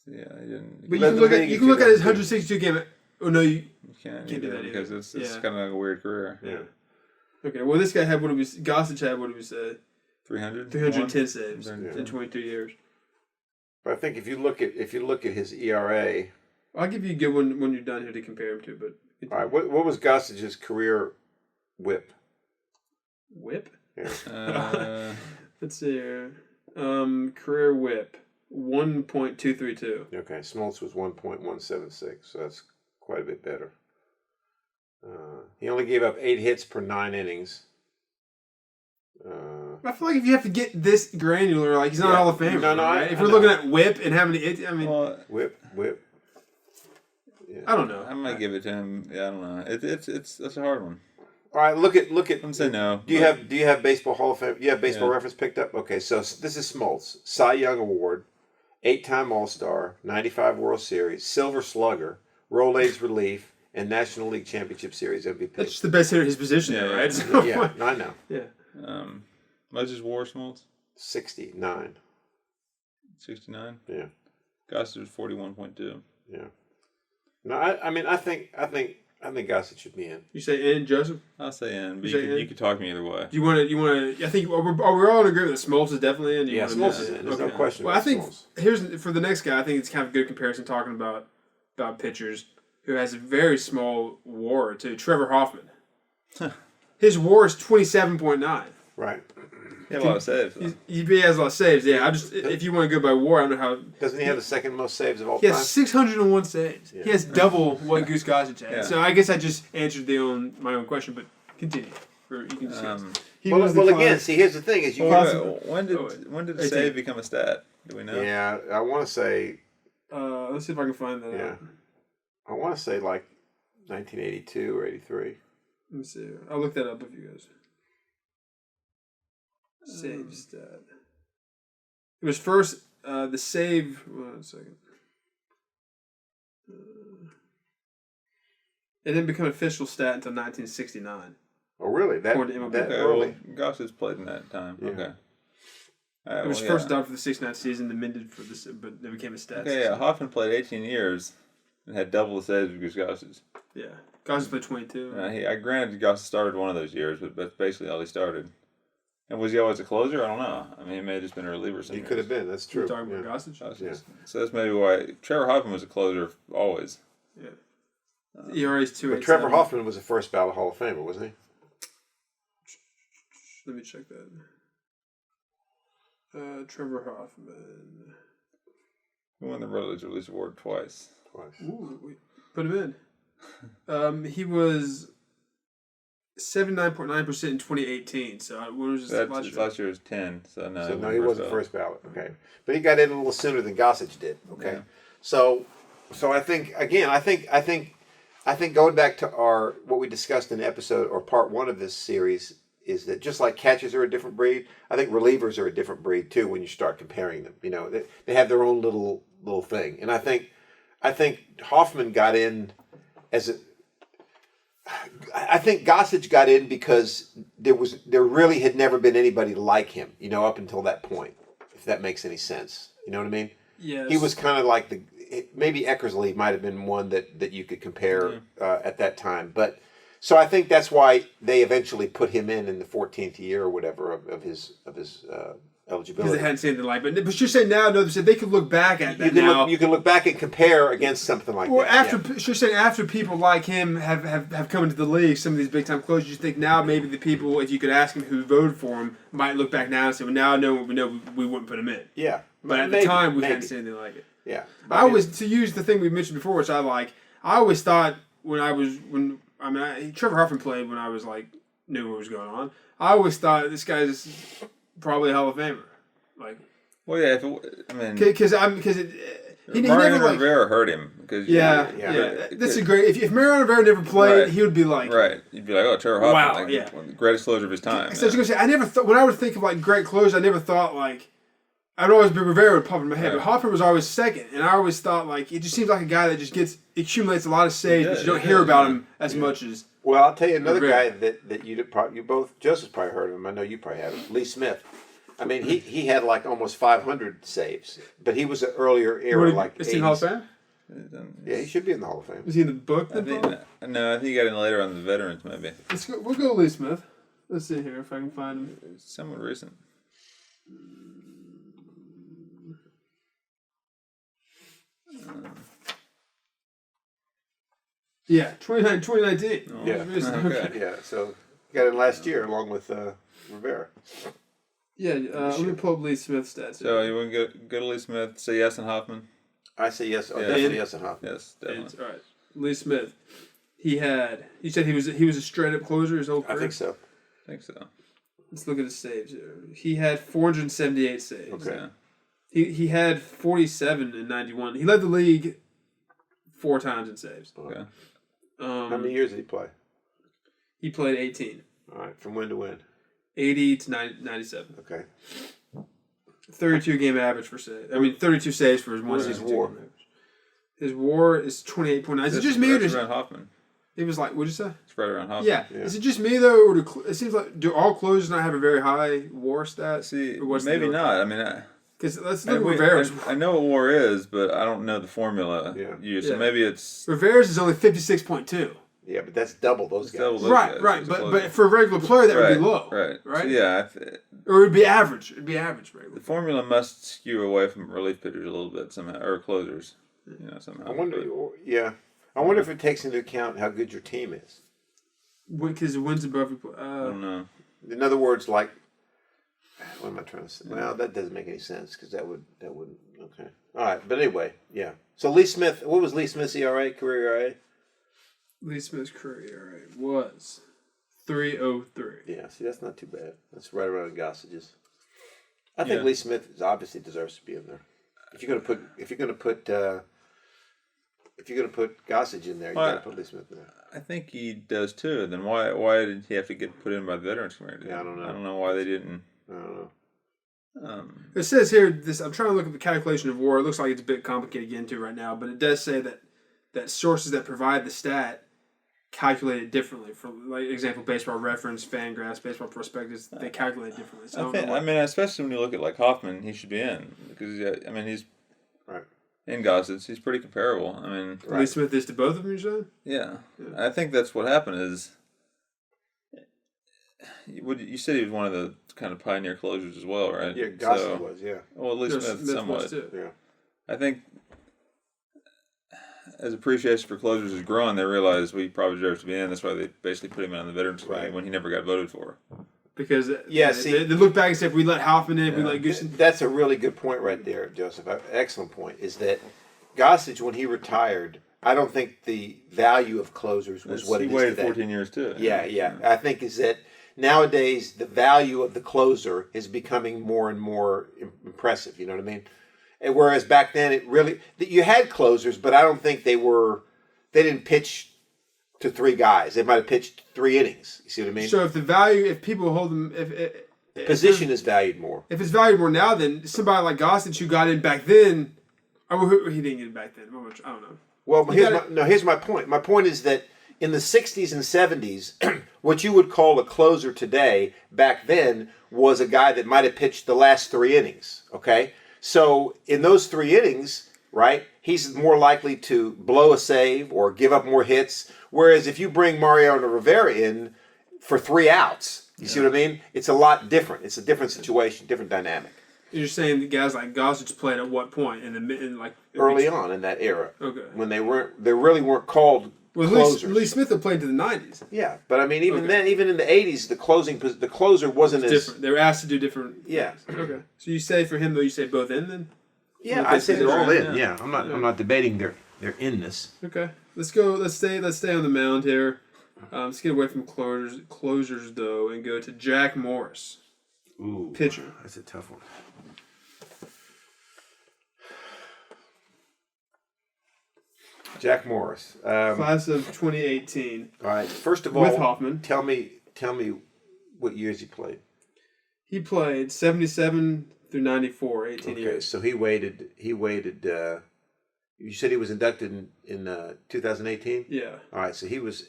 Yeah, he didn't. But you Led can the look at league you in can look at his 2002. 162 game. Oh no, you You can't do either that because either. it's Yeah. kind of like a weird career. Yeah. Okay, well, this guy had Gossage had, what did we say? 300? 310 saves Yeah. in 22 years. But I think if you look at his ERA, I'll give you a good one when you're done here to compare him to. But all right, what was Gossage's career WHIP? WHIP? Yeah. Let's see here. Career WHIP 1.232. Okay, Smoltz was 1.176, so that's quite a bit better. He only gave up 8 hits per 9 innings. I feel like if you have to get this granular, like he's not a Hall of Famer. No, right? If I we're know. looking at WHIP and how many hits, I mean, WHIP. Yeah. I don't know. I might give it to him. Yeah, I don't know. It's that's a hard one. All right, look at. I'm gonna say no. Do you have Baseball Hall of Fame? You have Baseball Reference picked up? Okay, so this is Smoltz, Cy Young Award, 8-time All-Star, 95 World Series, Silver Slugger, Rolaids Relief, and National League Championship Series MVP. That's just the best hitter in his position, though, right? So, Yeah, I know. Yeah. What's his WAR, Smoltz? 69. 69. Yeah. Gossage was 41.2. Yeah. No, I think Gossage should be in. You say in, Joseph? I'll say in, but You say you could talk me either way. Do you want to? I think are we all in agreement that Smoltz is definitely in? Yeah, Smoltz is in. There's no question. Well, about I think Smoltz. for the next guy, I think it's kind of a good comparison talking about pitchers who has a very small WAR too. Trevor Hoffman. His WAR is 27.9. Right. He had a lot of saves. He has a lot of saves. Yeah, if you want to go by WAR, I don't know how. Doesn't he have the second most saves of all He time? has 601 saves. Yeah. He has double what Goose Gossage had. Yeah. So I guess I just answered my own question, but continue. You can discuss. Well, again, see, here's the thing: is you When did the save become a stat? Do we know? Yeah, I want to say. Let's see if I can find that Yeah, out. I want to say like 1982 or 83. Let me see. I'll look that up if you guys. Save stat. It was first the save. 1 second. It didn't become an official stat until 1969. Oh, really? That According to MLB. that Okay, early? well, Gossage played in that time. Yeah. Okay. It was first adopted for the 69 season, amended for this, but it became a stat. Okay, yeah. Hoffman played 18 years and had double the saves of Goose Gossage. Yeah. Gossage played 22. I granted Gossage started one of those years, but that's basically all he started. And was he always a closer? I don't know. I mean, he may have just been a reliever. He could have been. That's true. You're talking about Yeah. Gossage? Yeah. So that's maybe why Trevor Hoffman was a closer always. Yeah. ERA is 2.87. But Trevor Hoffman was a first ballot Hall of Famer, wasn't he? Let me check that. Trevor Hoffman. He won the Rolaids Release Award twice. Ooh, wait. Put him in. He was 79.9% in 2018. So when was this Last year was 10. So no. So no, he wasn't first ballot. Okay, but he got in a little sooner than Gossage did. Okay, Yeah. so I think again, I think going back to what we discussed in episode or part 1 of this series is that just like catchers are a different breed, I think relievers are a different breed too when you start comparing them. You know, they have their own little thing, and I think Hoffman got in I think Gossage got in because there really had never been anybody like him, you know, up until that point, if that makes any sense. You know what I mean? Yes. He was kind of like maybe Eckersley might have been one that you could compare at that time. But so I think that's why they eventually put him in the 14th year or whatever of his eligibility. Because they hadn't seen anything like it. But you're saying now, no, they could look back at that now. You can look back and compare against something like that. You're saying after people like him have come into the league, some of these big time closers, you think now maybe the people, if you could ask them who voted for him, might look back now and say, well, now I know what we know, we wouldn't put him in. Yeah. But at the time, we hadn't seen anything like it. Yeah. To use the thing we mentioned before, which I always thought Trevor Hoffman played when I was knew what was going on. I always thought this guy's probably a Hall of Famer. Well, yeah. He Mariano never Rivera hurt him because That's a great. If Mariano Rivera never played, he would be right. You'd be like, oh, Trevor Hoffman, one of the greatest closer of his time. So I was gonna say, I never thought when I would think of great closers, I never thought I'd always be Rivera would pop in my head, but Hoffman was always second, and I always thought it just seems like a guy that just accumulates a lot of saves, but you don't hear about him as much as. Well, I'll tell you another guy that you both Joseph's probably heard of him. I know you probably have. Lee Smith. I mean, he had almost 500 saves, but he was an earlier era Is he in the Hall of Fame? Yeah, he should be in the Hall of Fame. Is he in the book? No, I think he got in later on the veterans maybe. We'll go Lee Smith. Let's see here if I can find him. Somewhat recent. Yeah, 2019. Oh, Yeah. okay. Yeah, so got in last year along with Rivera. Yeah, let me pull up Lee Smith's stats. So you want to go to Lee Smith, say yes on Hoffman? I say yes. Oh, Yeah. definitely yes and Hoffman. Yes, definitely. All right, Lee Smith. He had. You said he was a straight up closer his whole career. I think so. I think so. Let's look at his saves here. He had 478 saves. Okay. Yeah. He had 47 in 91. He led the league 4 times in saves. Okay. How many years did he play? He played 18. All right, from when to when? 80 to 97. Okay. 32 game average for save. 32 saves for his What is his 162 WAR? game average. His WAR is 28.9. Is it just me or That's does around Hoffman? it was like? What'd you say? It's right around Hoffman. Yeah. Yeah. Is it just me though, or it seems like do all closers not have a very high WAR stat? See, Or what's the maybe deal? not. I mean, Because let's look at Rivera's. I know what WAR is, but I don't know the formula Yeah. used. So Yeah. maybe it's Rivera's is only 56.2. Yeah, but that's double those guys. double those Right, guys. right. It's But closer. for a regular player, that would be low. Right. Right? So, yeah, Or it'd be average. It'd be average regular. the formula must skew away from relief pitchers a little bit somehow, or closers. Somehow. I wonder. Yeah, I wonder if it takes into account how good your team is. Because it wins above your I don't know. In other words, like, what am I trying to say? Well, that doesn't make any sense because that would. Okay. All right, but anyway, yeah. So Lee Smith, what was Lee Smith's ERA, career ERA? Lee Smith's career was 303. Yeah. See, that's not too bad. That's right around Gossage's. I think Yeah. Lee Smith obviously deserves to be in there. If you're gonna put Gossage in there, you Well, gotta put Lee Smith in there. I think he does too. Then why did he have to get put in by the Veterans Committee? Yeah, I don't know. I don't know why they didn't. I don't know. It says here, I'm trying to look at the calculation of WAR. It looks like it's a bit complicated to get into right now, but it does say that sources that provide the stat calculate it differently. For like example, Baseball Reference, Fangraphs, Baseball Prospectus, they calculate it differently. So I mean, especially when you look at like Hoffman, he should be in because he's Right. in Gossage. He's pretty comparable. I mean, Lee Smith is to both of them, you're saying? yeah. I think that's what happened. Is you said he was one of the kind of pioneer closers as well, right? Yeah, Gossage was. Yeah. Well, at least Smith somewhat. was too. Yeah. I think as appreciation for closers is growing, they realize we probably deserve to be in. That's why they basically put him in on the Veterans Committee when he never got voted for. Because see, they look back and say, if we let Hoffman in, if we let Goose. That's a really good point right there, Joseph. Excellent point. Is that Gossage, when he retired, I don't think the value of closers was what he it is waited today. 14 years too. Yeah. I think is that nowadays the value of the closer is becoming more and more impressive. You know what I mean? And whereas back then you had closers, but I don't think they didn't pitch to 3 guys. They might have pitched 3 innings. You see what I mean? So if people hold them, Position is valued more. If it's valued more now, then somebody like Gossage who got in back then, he didn't get in back then. I don't know. Well, here's my point. My point is that in the 60s and 70s, what you would call a closer today, back then, was a guy that might have pitched the last 3 innings, okay? So in those 3 innings, right, he's more likely to blow a save or give up more hits, whereas if you bring Mariano Rivera in for 3 outs, you see what I mean? It's a lot different. It's a different situation, different dynamic. You're saying that guys like Gossage played at what point Early on in that era, okay, when they really weren't called closers. Lee Smith had played to the 90s. Yeah, but I mean, even then, even in the 80s, the closer wasn't as different. They were asked to do different. Yeah. Okay. So you say for him though, you say both in then. Yeah, I say they're all in. Yeah. Yeah, I'm not debating their inness. Okay. Let's go. Let's stay on the mound here. Let's get away from closers though, and go to Jack Morris. Ooh, pitcher. That's a tough one. Jack Morris, Class of 2018. All right. First of all, With Hoffman. tell me what years he played. He played 77 through 94, 18 years. So he waited. You said he was inducted in 2018. Yeah. All right. So he was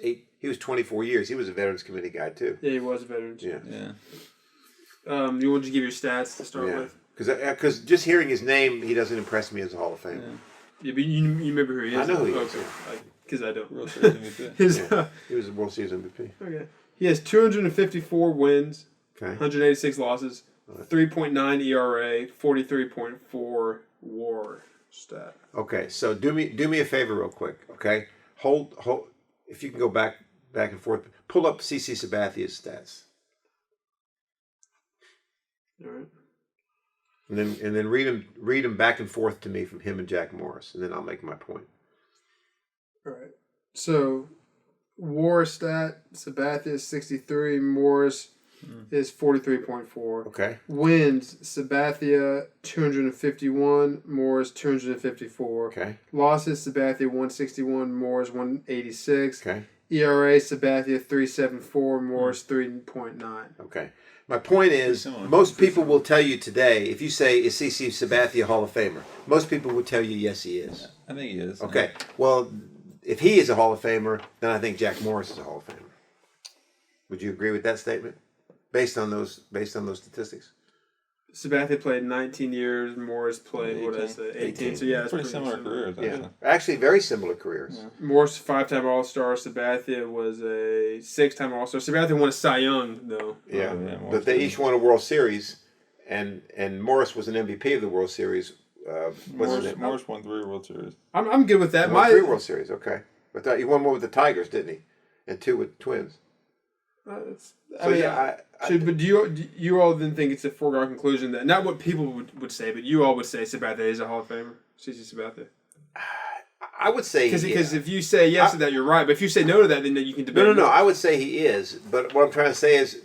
24 years. He was a Veterans Committee guy too. Yeah, he was a veteran. Yeah. You want to give your stats to start with? Because just hearing his name, he doesn't impress me as a Hall of Fame. Yeah, but you remember who he is? I know who he is. Okay. Because I don't. World Series MVP. His, He was a World Series MVP. okay. He has 254 wins, Okay. 186 losses, 3.9 ERA, 43.4 WAR stat. Okay, so do me a favor real quick, okay? Hold. If you can go back and forth, pull up CC Sabathia's stats, All right. and then read them back and forth to me from him and Jack Morris, and then I'll make my point. All right. So, WAR stat, Sabathia is 63, Morris is 43.4. Okay. Wins, Sabathia 251, Morris 254. Okay. Losses, Sabathia 161, Morris 186. Okay. ERA, Sabathia 3.74, Morris 3.9. Okay. My point is, most people will tell you today, if you say, is CC Sabathia Hall of Famer? Most people will tell you, yes, he is. I think he is. Okay. Well, if he is a Hall of Famer, then I think Jack Morris is a Hall of Famer. Would you agree with that statement? Based on those statistics? Sabathia played 19 years, Morris played, 18. So, yeah, it's pretty similar careers. Yeah. Actually, very similar careers. Yeah. Morris, 5-time All-Star. Sabathia was a 6-time All-Star. Sabathia won a Cy Young, though. Yeah, but they each won a World Series, and Morris was an MVP of the World Series. Morris won 3 World Series. I'm good with that. He won 3 World Series, okay. But he won one with the Tigers, didn't he? And 2 with Twins. But do you all then think it's a foregone conclusion that, not what people would say, but you all would say Sabathia is a Hall of Famer? CC Sabathia? I would say because if you say yes to that, you're right. But if you say no to that, then you can debate. No. I would say he is. But what I'm trying to say is,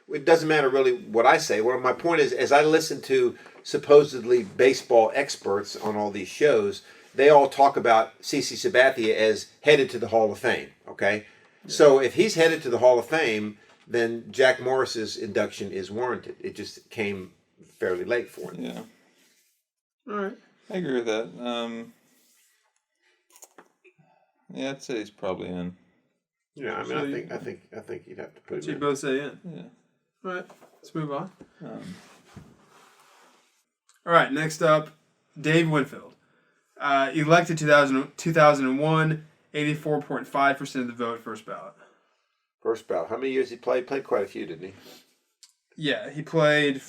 it doesn't matter really what I say. What my point is, as I listen to supposedly baseball experts on all these shows, they all talk about CC Sabathia as headed to the Hall of Fame. Okay, so if he's headed to the Hall of Fame, then Jack Morris's induction is warranted. It just came fairly late for him. Yeah. All right. I agree with that. Yeah, I'd say he's probably in. Yeah, I mean, I think you'd have to put him So you in. both say in. Yeah. All right. Let's move on. All right. Next up, Dave Winfield. Elected 2001, 84.5% of the vote, first ballot. First ballot. How many years he played? Played quite a few, didn't he? Yeah, he played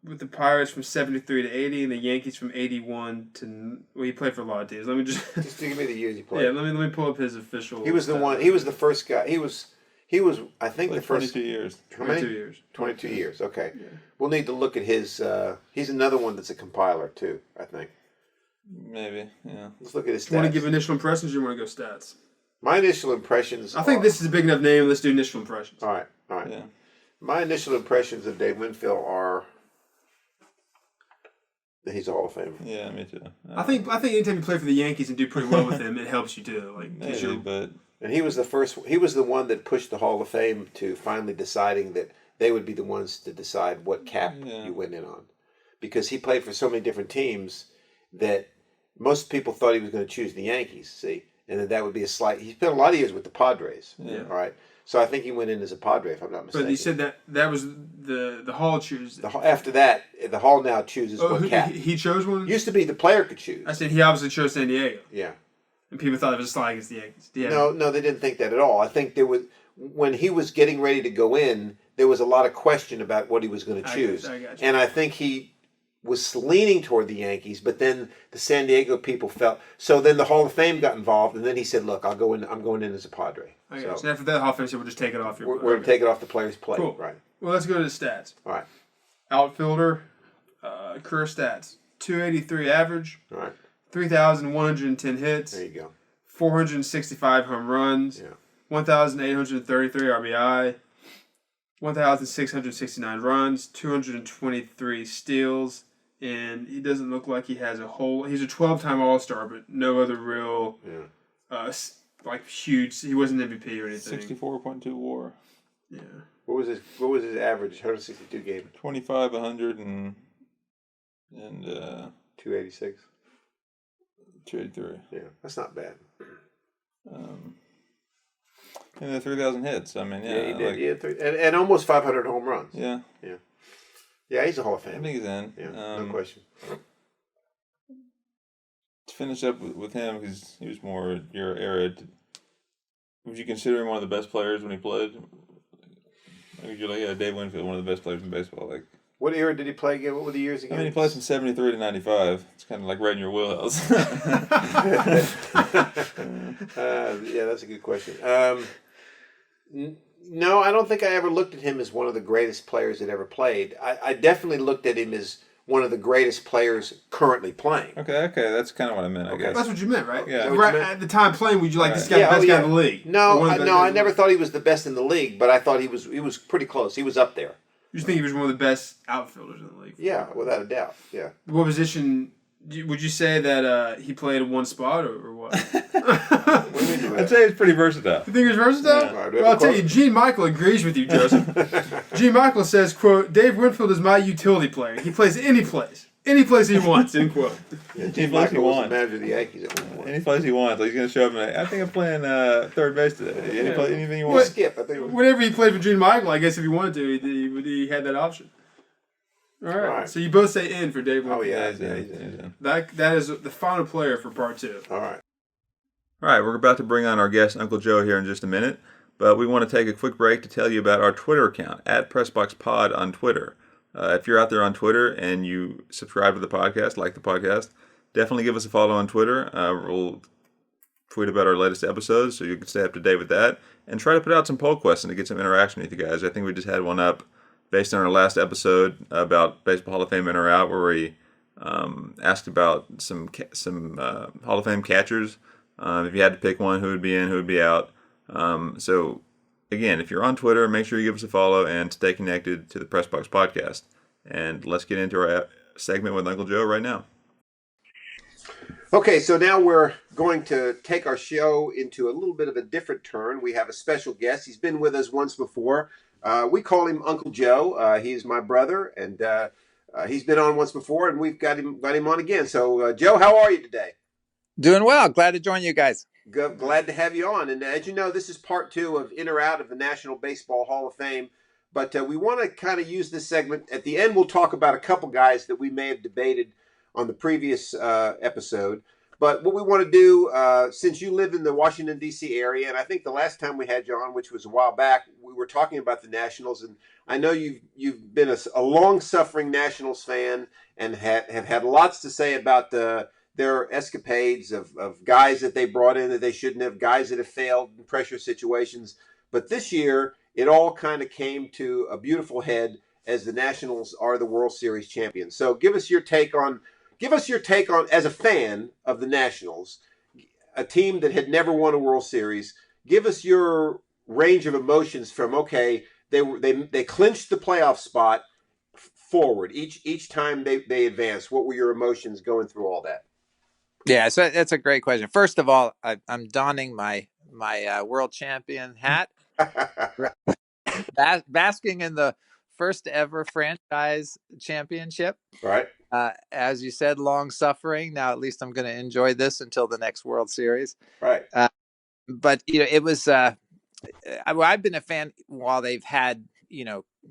with the Pirates from 73 to 80, and the Yankees from 81 to. Well, he played for a lot of teams. Let me just give me the years he played. Yeah, let me pull up his official. He was the one. He was the first guy. He was. I think the first 22 years. How many? 22 years. 22 years. Okay. Yeah. We'll need to look at his. He's another one that's a compiler too. I think. Maybe. Yeah. Let's look at his stats. Do you want to give initial impressions, or you want to go stats? My initial impressions. I think this is a big enough name. Let's do initial impressions. All right. Yeah. My initial impressions of Dave Winfield are that he's a Hall of Famer. Yeah, me too. I think anytime you play for the Yankees and do pretty well with him, it helps you too. Maybe, but and he was the first. He was the one that pushed the Hall of Fame to finally deciding that they would be the ones to decide what cap you went in on, because he played for so many different teams that most people thought he was going to choose the Yankees. See, and that would be a slight. He spent a lot of years with the Padres. Yeah. All right. So I think he went in as a Padre, if I'm not mistaken. But you said that was the Hall choose. After that, the Hall now chooses what cap. He chose one? Used to be the player could choose. I said he obviously chose San Diego. Yeah. And people thought it was a slide against the Yankees. Yeah. No, they didn't think that at all. I think there was, when he was getting ready to go in, there was a lot of question about what he was going to choose. I got you. And I think he was leaning toward the Yankees, but then the San Diego people felt. So then the Hall of Fame got involved, and then he said, "Look, I'll go in. I'm going in as a Padre." I got you. So after that, Hall of Fame said, "We'll just take it off your." We're going to take it off the player's plate. Cool. Right. Well, let's go to the stats. All right. Outfielder, career stats: 283 average. All right. 3,110 hits. There you go. 465 home runs. Yeah. 1,833 RBI. 1,669 runs. 223 steals. And he doesn't look like he has he's a 12-time All-Star, but no other real, huge, he wasn't MVP or anything. 64.2 WAR. Yeah. What was his average? 162 game. 25, 100, and 286. 283. Yeah, that's not bad. And then 3,000 hits. I mean, yeah. He did. And almost 500 home runs. Yeah. Yeah. Yeah, he's a Hall of Fame. I think he's in. Yeah, no question. To finish up with him, because he was more your era. would you consider him one of the best players when he played? Like, you're like, yeah, Dave Winfield, one of the best players in baseball. Like, What era did he play again? What were the years again? I mean, he plays from 73 to 95. It's kind of like right in your wheelhouse. Yeah, that's a good question. No, I don't think I ever looked at him as one of the greatest players that ever played. I definitely looked at him as one of the greatest players currently playing. Okay, that's kind of what I meant, I guess. That's what you meant, right? Yeah. Right at the time playing, would you like this guy the best guy in the league? No, I never thought he was the best in the league, but I thought he was pretty close. He was up there. You just think he was one of the best outfilders in the league? Yeah, without a doubt. Yeah. What position would you say that he played in one spot or what? I'd say he's pretty versatile. You think he was versatile? Yeah. Well, I'll tell you, Gene Michael agrees with you, Joseph. Gene Michael says, quote, Dave Winfield is my utility player. He plays any place he wants, end quote. Yeah, Gene Michael was the manager of the Yankees at one point. Any place he wants. Like, he's going to show up and I think I'm playing third base today. Anything you want. Well, skip. I think whenever he played for Gene Michael, I guess if he wanted to, he had that option. All right. So you both say in for Dave Winfield. Oh, yeah. He's in. That is the final player for part 2. All right. All right, we're about to bring on our guest, Uncle Joe, here in just a minute. But we want to take a quick break to tell you about our Twitter account, @PressBoxPod on Twitter. If you're out there on Twitter and you subscribe to the podcast, like the podcast, definitely give us a follow on Twitter. We'll tweet about our latest episodes so you can stay up to date with that. And try to put out some poll questions to get some interaction with you guys. I think we just had one up based on our last episode about Baseball Hall of Fame In or Out, where we asked about some Hall of Fame catchers. If you had to pick one, who would be in, who would be out. So, again, if you're on Twitter, make sure you give us a follow and stay connected to the Press Box Podcast. And let's get into our segment with Uncle Joe right now. Okay, so now we're going to take our show into a little bit of a different turn. We have a special guest. He's been with us once before. We call him Uncle Joe. He's my brother, and he's been on once before, and we've got him on again. So, Joe, how are you today? Doing well. Glad to join you guys. Glad to have you on. And as you know, this is part 2 of In or Out of the National Baseball Hall of Fame. But we want to kind of use this segment. At the end, we'll talk about a couple guys that we may have debated on the previous episode. But what we want to do, since you live in the Washington, D.C. area, and I think the last time we had you on, which was a while back, we were talking about the Nationals. And I know you've been a long-suffering Nationals fan and have had lots to say about their escapades of guys that they brought in that they shouldn't have, guys that have failed in pressure situations. But this year, it all kind of came to a beautiful head as the Nationals are the World Series champions. So give us your take on, as a fan of the Nationals, a team that had never won a World Series, give us your range of emotions from, okay, they clinched the playoff spot forward. Each time they advanced, what were your emotions going through all that? Yeah, so that's a great question. First of all, I'm donning my world champion hat, basking in the first ever franchise championship. Right. As you said, long suffering. Now, at least I'm going to enjoy this until the next World Series. Right. But it was. I've been a fan while they've had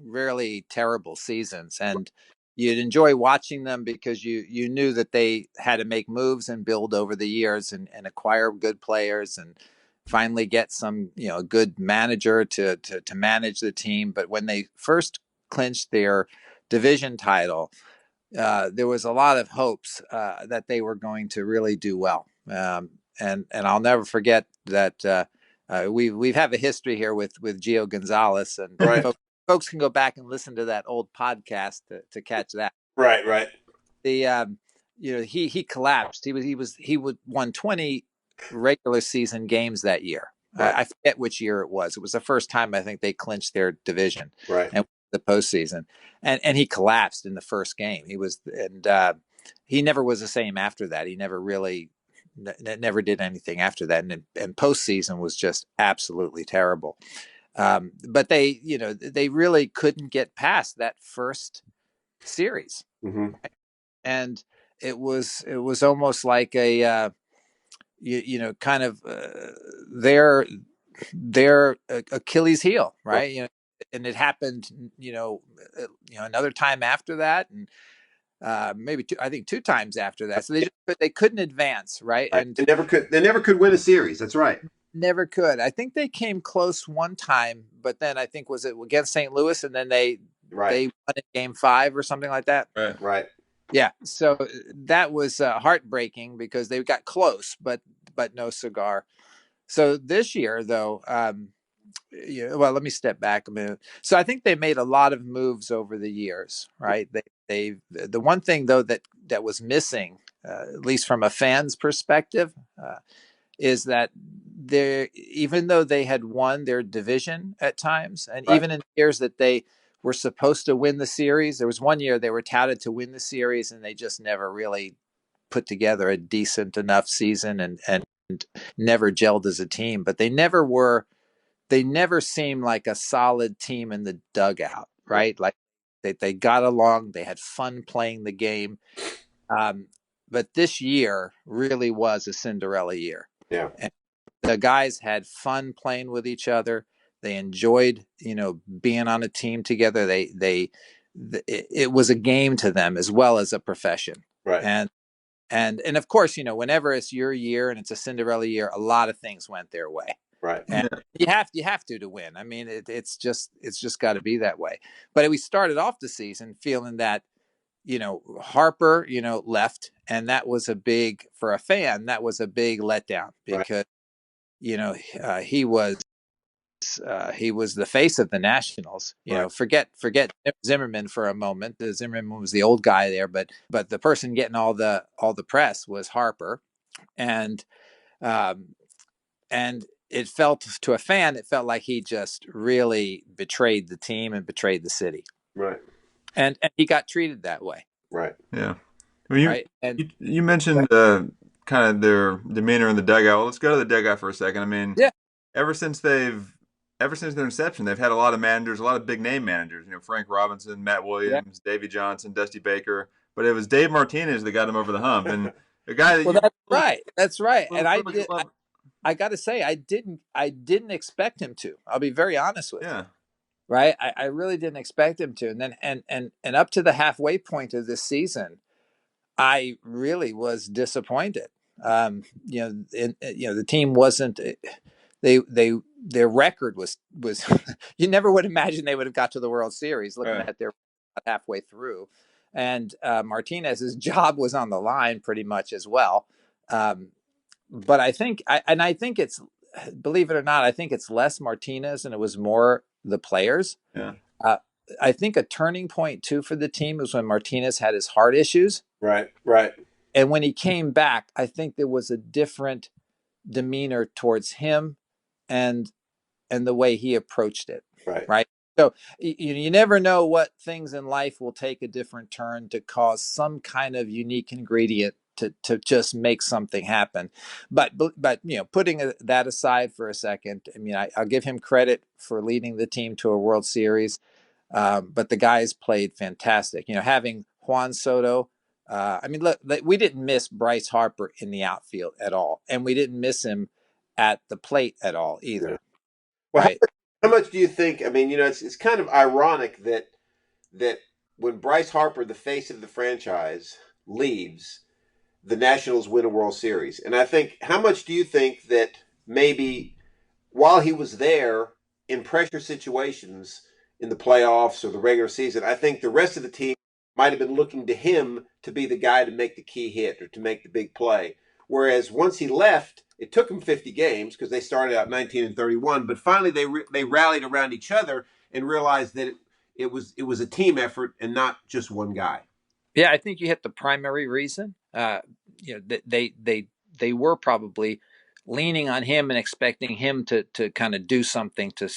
really terrible seasons, and you'd enjoy watching them because you knew that they had to make moves and build over the years and acquire good players and finally get some a good manager to manage the team. But when they first clinched their division title, there was a lot of hopes that they were going to really do well. And I'll never forget that we have a history here with Gio Gonzalez, and right. Folks can go back and listen to that old podcast to catch that. Right. The he collapsed. He won 20 regular season games that year. Right. I forget which year it was. It was the first time I think they clinched their division. Right. And the postseason, and he collapsed in the first game. He never was the same after that. He never really never did anything after that. And postseason was just absolutely terrible. But they really couldn't get past that first series. Mm-hmm. And it was almost like a, kind of their Achilles heel, right? Well, and it happened, another time after that. And, maybe two times after that. So they couldn't advance. Right. And they never could win a series. That's right. never could. I think they came close one time, but then I think was it against St. Louis, and then they won in Game 5 or something like that. Right. Yeah. So that was heartbreaking because they got close, but no cigar. So this year, though, well, let me step back a minute. So I think they made a lot of moves over the years, right? The one thing though that was missing, at least from a fan's perspective, is that even though they had won their division at times, and even in years that they were supposed to win the series, there was one year they were touted to win the series, and they just never really put together a decent enough season and never gelled as a team. But they never seemed like a solid team in the dugout, right? Like they got along, they had fun playing the game. But this year really was a Cinderella year. Yeah. And the guys had fun playing with each other. They enjoyed, being on a team together. It was a game to them as well as a profession. Right. And of course, whenever it's your year and it's a Cinderella year, a lot of things went their way. Right. And you have to win. I mean, it's just got to be that way. But we started off the season feeling that, Harper, left, and that was for a fan, that was a big letdown because, he was the face of the Nationals. Forget Zimmerman for a moment. Zimmerman was the old guy there, but the person getting all the press was Harper, and it felt to a fan, it felt like he just really betrayed the team and betrayed the city. Right. And he got treated that way. Right. Yeah. I mean, Right. And you mentioned kind of their demeanor in the dugout. Well, let's go to the dugout for a second. I mean, ever since their inception, they've had a lot of managers, a lot of big name managers. Frank Robinson, Matt Williams, Davey Johnson, Dusty Baker. But it was Dave Martinez that got him over the hump, and the guy that that's right. And I got to say, I didn't expect him to. I'll be very honest with you. Right. I really didn't expect him to. And then, and up to the halfway point of this season, I really was disappointed. The team wasn't, their record was, you never would imagine they would have got to the World Series looking at their halfway through. And Martinez's job was on the line pretty much as well. But I think, it's, believe it or not, I think it's less Martinez and it was more the players. Yeah. I think a turning point too for the team was when Martinez had his heart issues. Right. And when he came back, I think there was a different demeanor towards him and the way he approached it. Right. So you never know what things in life will take a different turn to cause some kind of unique ingredient to just make something happen. But putting that aside for a second, I mean, I'll give him credit for leading the team to a World Series. But the guys played fantastic. Having Juan Soto, look, we didn't miss Bryce Harper in the outfield at all. And we didn't miss him at the plate at all either. Yeah. Well, right? How much do you think, I mean, it's kind of ironic that when Bryce Harper, the face of the franchise, leaves, the Nationals win a World Series. And I think, how much do you think that maybe while he was there in pressure situations in the playoffs or the regular season, I think the rest of the team might have been looking to him to be the guy to make the key hit or to make the big play. Whereas once he left, it took them 50 games because they started out 19-31, but finally they rallied around each other and realized that it was a team effort and not just one guy. Yeah, I think you hit the primary reason. They were probably leaning on him and expecting him to kind of do something to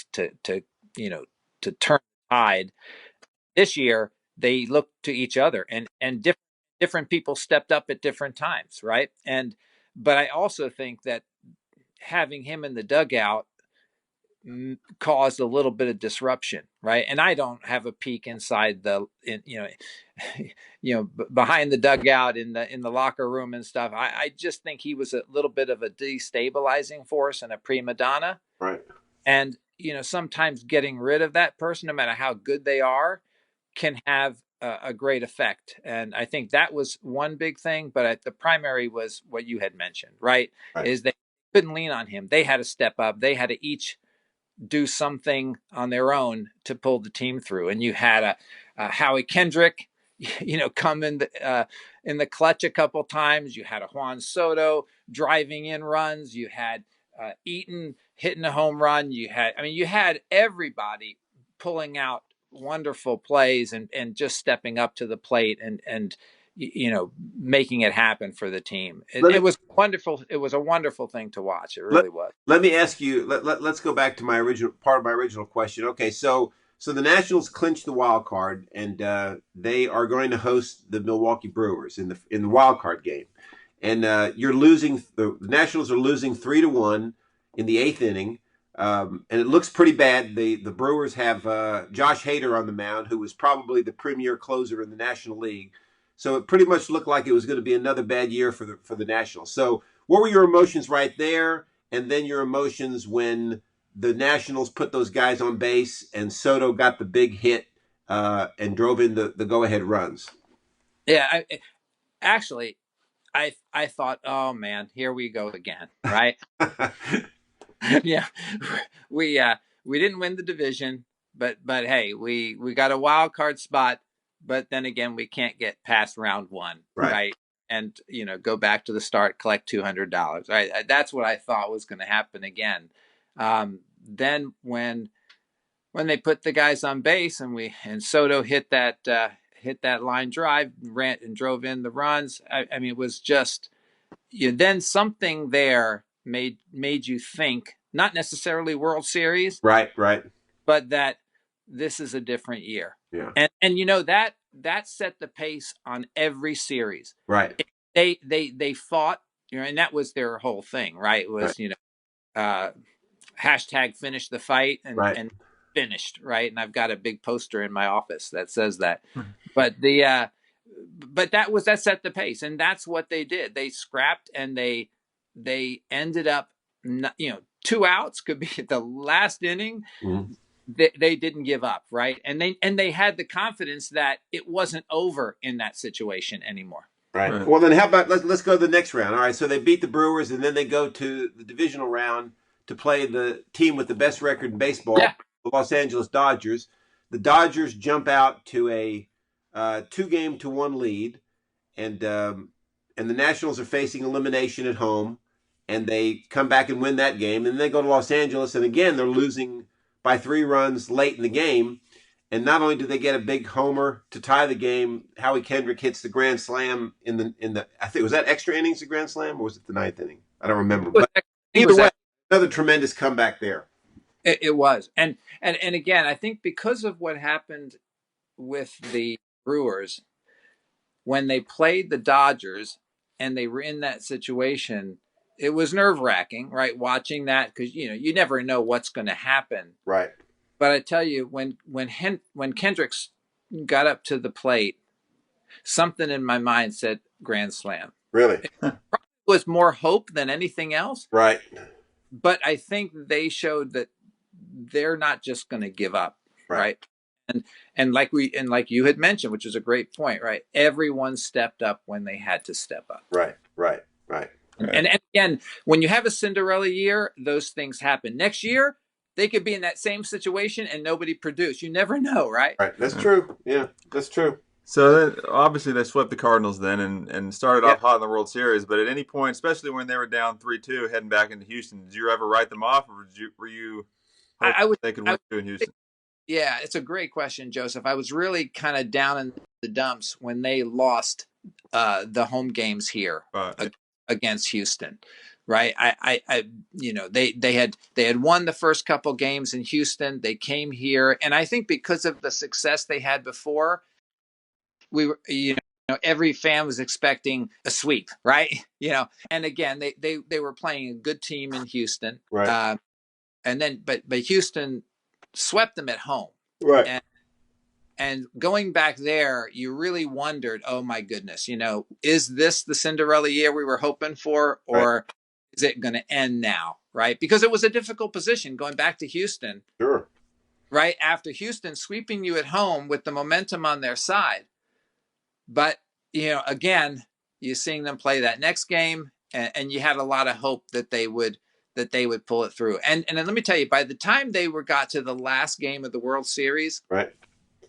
turn the tide. This year, they looked to each other and different people stepped up at different times, right? But I also think that having him in the dugout caused a little bit of disruption, right? And I don't have a peek inside behind the dugout in the locker room and stuff. I just think he was a little bit of a destabilizing force and a prima donna, right? And sometimes getting rid of that person, no matter how good they are, can have a great effect. And I think that was one big thing. But the primary was what you had mentioned, right? Is they couldn't lean on him. They had to step up. They had to each do something on their own to pull the team through. And you had a Howie Kendrick, come in the clutch a couple times. You had a Juan Soto driving in runs. You had Eaton hitting a home run. You had everybody pulling out wonderful plays and just stepping up to the plate and making it happen for the team. It was wonderful. It was a wonderful thing to watch. It really was. Let me ask you. Let's go back to my original question. Okay, so the Nationals clinched the wild card, and they are going to host the Milwaukee Brewers in the wild card game, and you're losing. The Nationals are losing 3-1 in the 8th inning. And it looks pretty bad. The Brewers have Josh Hader on the mound, who was probably the premier closer in the National League. So it pretty much looked like it was going to be another bad year for the Nationals. So what were your emotions right there, and then your emotions when the Nationals put those guys on base and Soto got the big hit and drove in the go-ahead runs? Yeah, I thought, oh man, here we go again, right? Yeah, we didn't win the division, but hey, we got a wild card spot. But then again, we can't get past round one, right? And go back to the start, collect $200, right? That's what I thought was going to happen again. Then when they put the guys on base and Soto hit that line drive, ran and drove in the runs. I mean, it was just then something there made you think, not necessarily World Series, right, but that this is a different year. Yeah. And that set the pace on every series. Right. They fought, and that was their whole thing, right? It was, hashtag finish the fight and finished, right? And I've got a big poster in my office that says that. But that set the pace, and that's what they did. They scrapped, and they ended up, 2 outs could be at the last inning. Mm-hmm. They didn't give up, right? And they had the confidence that it wasn't over in that situation anymore. Right. Well, then how about let's go to the next round. All right. So they beat the Brewers, and then they go to the divisional round to play the team with the best record in baseball, the Los Angeles Dodgers. The Dodgers jump out to a 2-1 lead, and the Nationals are facing elimination at home, and they come back and win that game. And then they go to Los Angeles, and again they're losing by 3 runs late in the game. And not only do they get a big homer to tie the game, Howie Kendrick hits the grand slam in the I think, was that extra innings, the grand slam, or was it the 9th inning? I don't remember. But either way, another tremendous comeback there. It was. And again, I think because of what happened with the Brewers, when they played the Dodgers and they were in that situation, it was nerve-wracking, right? Watching that, because you never know what's going to happen, right? But I tell you, when Kendricks got up to the plate, something in my mind said grand slam. Really, it probably was more hope than anything else, right? But I think they showed that they're not just going to give up, right? And like you had mentioned, which is a great point, right? Everyone stepped up when they had to step up, right. And again, when you have a Cinderella year, those things happen. Next year, they could be in that same situation and nobody produced. You never know, right? Right. That's true. Yeah, that's true. So then, obviously they swept the Cardinals then and started off hot in the World Series. But at any point, especially when they were down 3-2 heading back into Houston, did you ever write them off, or were you hoping they could win in Houston? Yeah, it's a great question, Joseph. I was really kind of down in the dumps when they lost the home games here against Houston, right? They had won the first couple games in Houston. They came here, and I think because of the success they had before, we were, every fan was expecting a sweep, right? And again, they were playing a good team in Houston, right? And then, but Houston swept them at home, right? And going back there, you really wondered, oh my goodness, is this the Cinderella year we were hoping for, or is it going to end now, right? Because it was a difficult position going back to Houston, sure, right after Houston sweeping you at home with the momentum on their side. But again, you're seeing them play that next game, and you had a lot of hope that they would that they would pull it through. And then let me tell you, by the time they got to the last game of the World Series, right,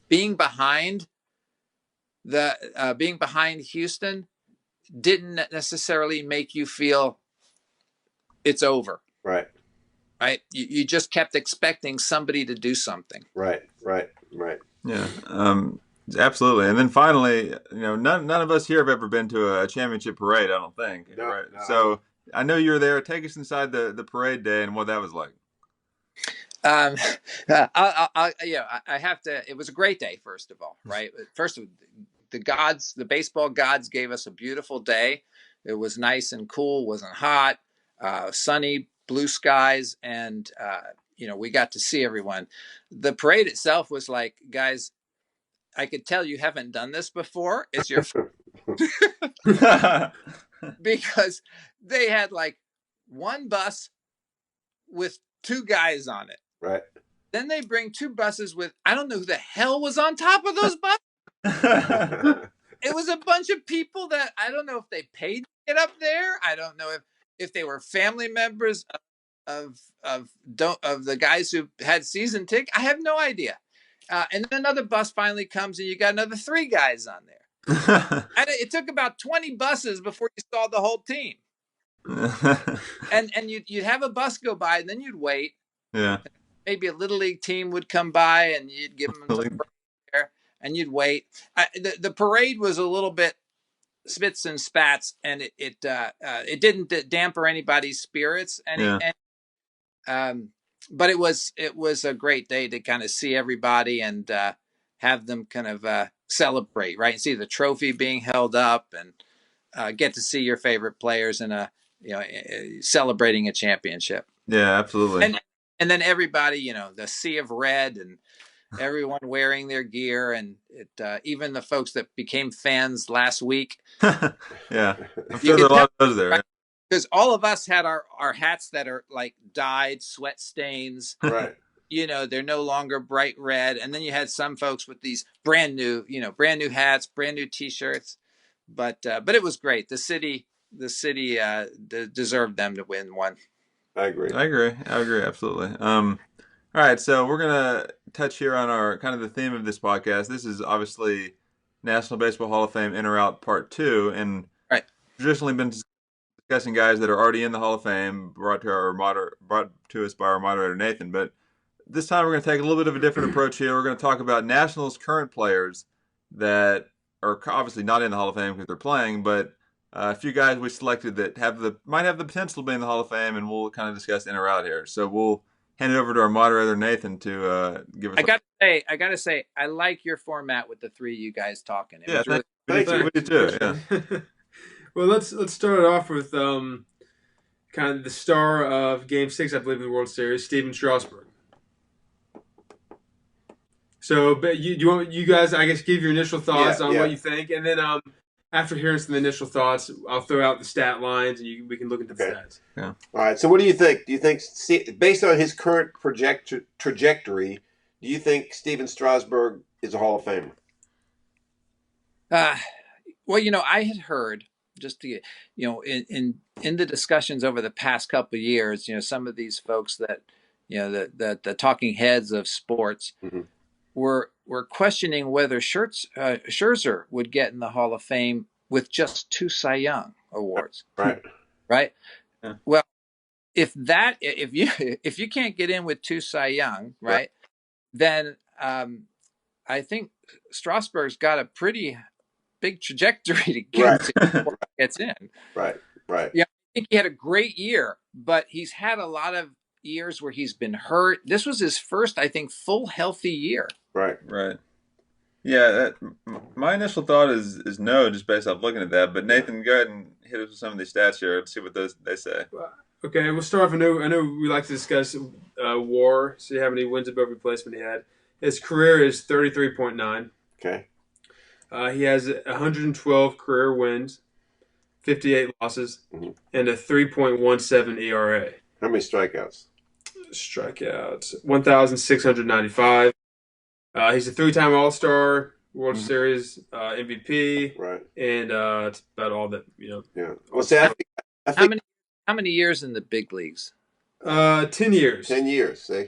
being behind Houston didn't necessarily make you feel it's over. right. Right? You just kept expecting somebody to do something. Right. Yeah, absolutely. And then finally, none of us here have ever been to a championship parade. I don't think. No, right? no. So I know you were there. Take us inside the parade day and what that was like. I have to. It was a great day. First of all, right? First, the baseball gods gave us a beautiful day. It was nice and cool. Wasn't hot. Sunny, blue skies, and we got to see everyone. The parade itself was like, guys, I could tell you haven't done this before. It's your because they had like one bus with two guys on it. Right. Then they bring two buses with, I don't know who the hell was on top of those buses. It was a bunch of people that I don't know if they paid to get up there. I don't know if they were family members of the guys who had season tickets. I have no idea. And then another bus finally comes and you got another three guys on there. And it took about 20 buses before you saw the whole team. and you'd have a bus go by and then you'd wait. Yeah. Maybe a little league team would come by and you'd give them some there and you'd wait. The parade was a little bit spits and spats, and it didn't damper anybody's spirits. But it was a great day to kind of see everybody and have them kind of celebrate, right? And see the trophy being held up and get to see your favorite players in celebrating a championship. Yeah, absolutely. And then everybody, the sea of red and everyone wearing their gear, and even the folks that became fans last week. Yeah, I'm sure there are a lot of those there. Right? Because all of us had our hats that are like dyed sweat stains. Right. They're no longer bright red. And then you had some folks with these brand new hats, brand new T-shirts. But it was great. The city deserved them to win one. I agree. Absolutely. All right, so we're gonna touch here on our kind of the theme of this podcast. This is obviously National Baseball Hall of Fame In or Out Part 2, and right. Traditionally been discussing guys that are already in the Hall of Fame, brought to us by our moderator Nathan. But this time we're going to take a little bit of a different approach here. We're going to talk about Nationals' current players that are obviously not in the Hall of Fame because they're playing, but a few guys we selected that might have the potential to be in the Hall of Fame, and we'll kind of discuss in or out here. So we'll hand it over to our moderator Nathan to give us. I gotta say, I like your format with the three of you guys talking. It was really thank you. Too. Yeah. Well, let's start it off with kind of the star of Game 6, I believe, in the World Series, Stephen Strasburg. So, but you want you guys, I guess, give your initial thoughts on what you think, and then after hearing some initial thoughts, I'll throw out the stat lines, and we can look at the stats. Yeah. All right. So, what do you think? Do you think, based on his current trajectory, do you think Stephen Strasburg is a Hall of Famer? Well, I had heard just to, in the discussions over the past couple of years, some of these folks that, the talking heads of sports were questioning whether Scherzer would get in the Hall of Fame with just 2 Cy Young awards. Right. Right. Yeah. Well, if you can't get in with 2 Cy Young, right, then I think Strasburg's got a pretty big trajectory to get to before he gets in. Right. Yeah, I think he had a great year, but he's had a lot of years where he's been hurt. This was his first, I think, full healthy year. Right. Yeah, my initial thought is no, just based off looking at that. But Nathan, go ahead and hit us with some of these stats here. Let's see what they say. Okay, we'll start off. I know we like to discuss WAR, see how many wins above replacement he had. His career is 33.9. Okay. He has 112 career wins, 58 losses, and a 3.17 ERA. How many strikeouts? 1,695. He's a 3-time All-Star, World Series MVP. Right. And that's about all that, Yeah. Well, see, How many years in the big leagues? 10 years. 10 years, see?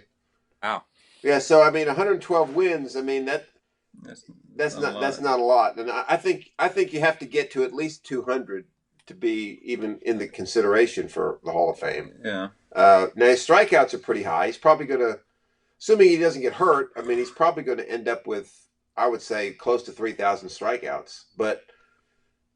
Wow. Yeah, so, 112 wins, that's not a lot. And I think you have to get to at least 200 to be even in the consideration for the Hall of Fame. Yeah. Now, his strikeouts are pretty high. He's probably going to, assuming he doesn't get hurt, he's probably going to end up with, I would say, close to 3,000 strikeouts. But,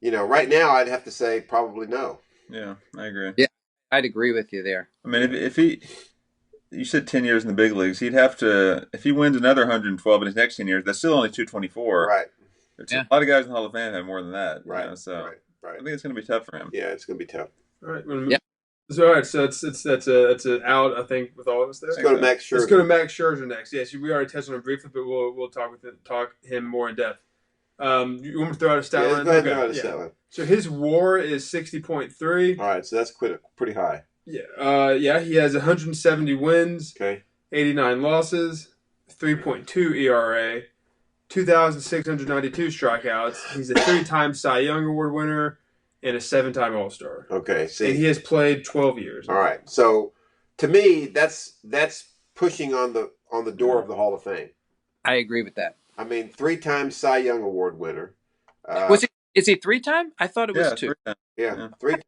right now I'd have to say probably no. Yeah, I agree. Yeah, I'd agree with you there. If you said 10 years in the big leagues, he'd have to, if he wins another 112 in his next 10 years, that's still only 224. Right. A lot of guys in the Hall of Fame have more than that. Right. So right. I think it's going to be tough for him. Yeah, it's going to be tough. All right. Yeah. So, all right. So that's an out, I think, with all of us there. Let's go to Max Scherzer. Let's go to Max Scherzer next. Yes, we already touched on him briefly, but we'll talk him more in depth. You want me to throw out a stat line? Go ahead and throw out a stat line. So his WAR is 60.3. All right, so that's pretty high. Yeah. He has 170 wins. Okay. 89 losses, 3.2 ERA, 2,692 strikeouts. He's a 3-time Cy Young Award winner and a 7-time All-Star. Okay, see. And he has played 12 years. All right. So to me, that's pushing on the door of the Hall of Fame. I agree with that. 3-time Cy Young Award winner. Is he 3-time? I thought it was 2. 3 times. Yeah, 3 times.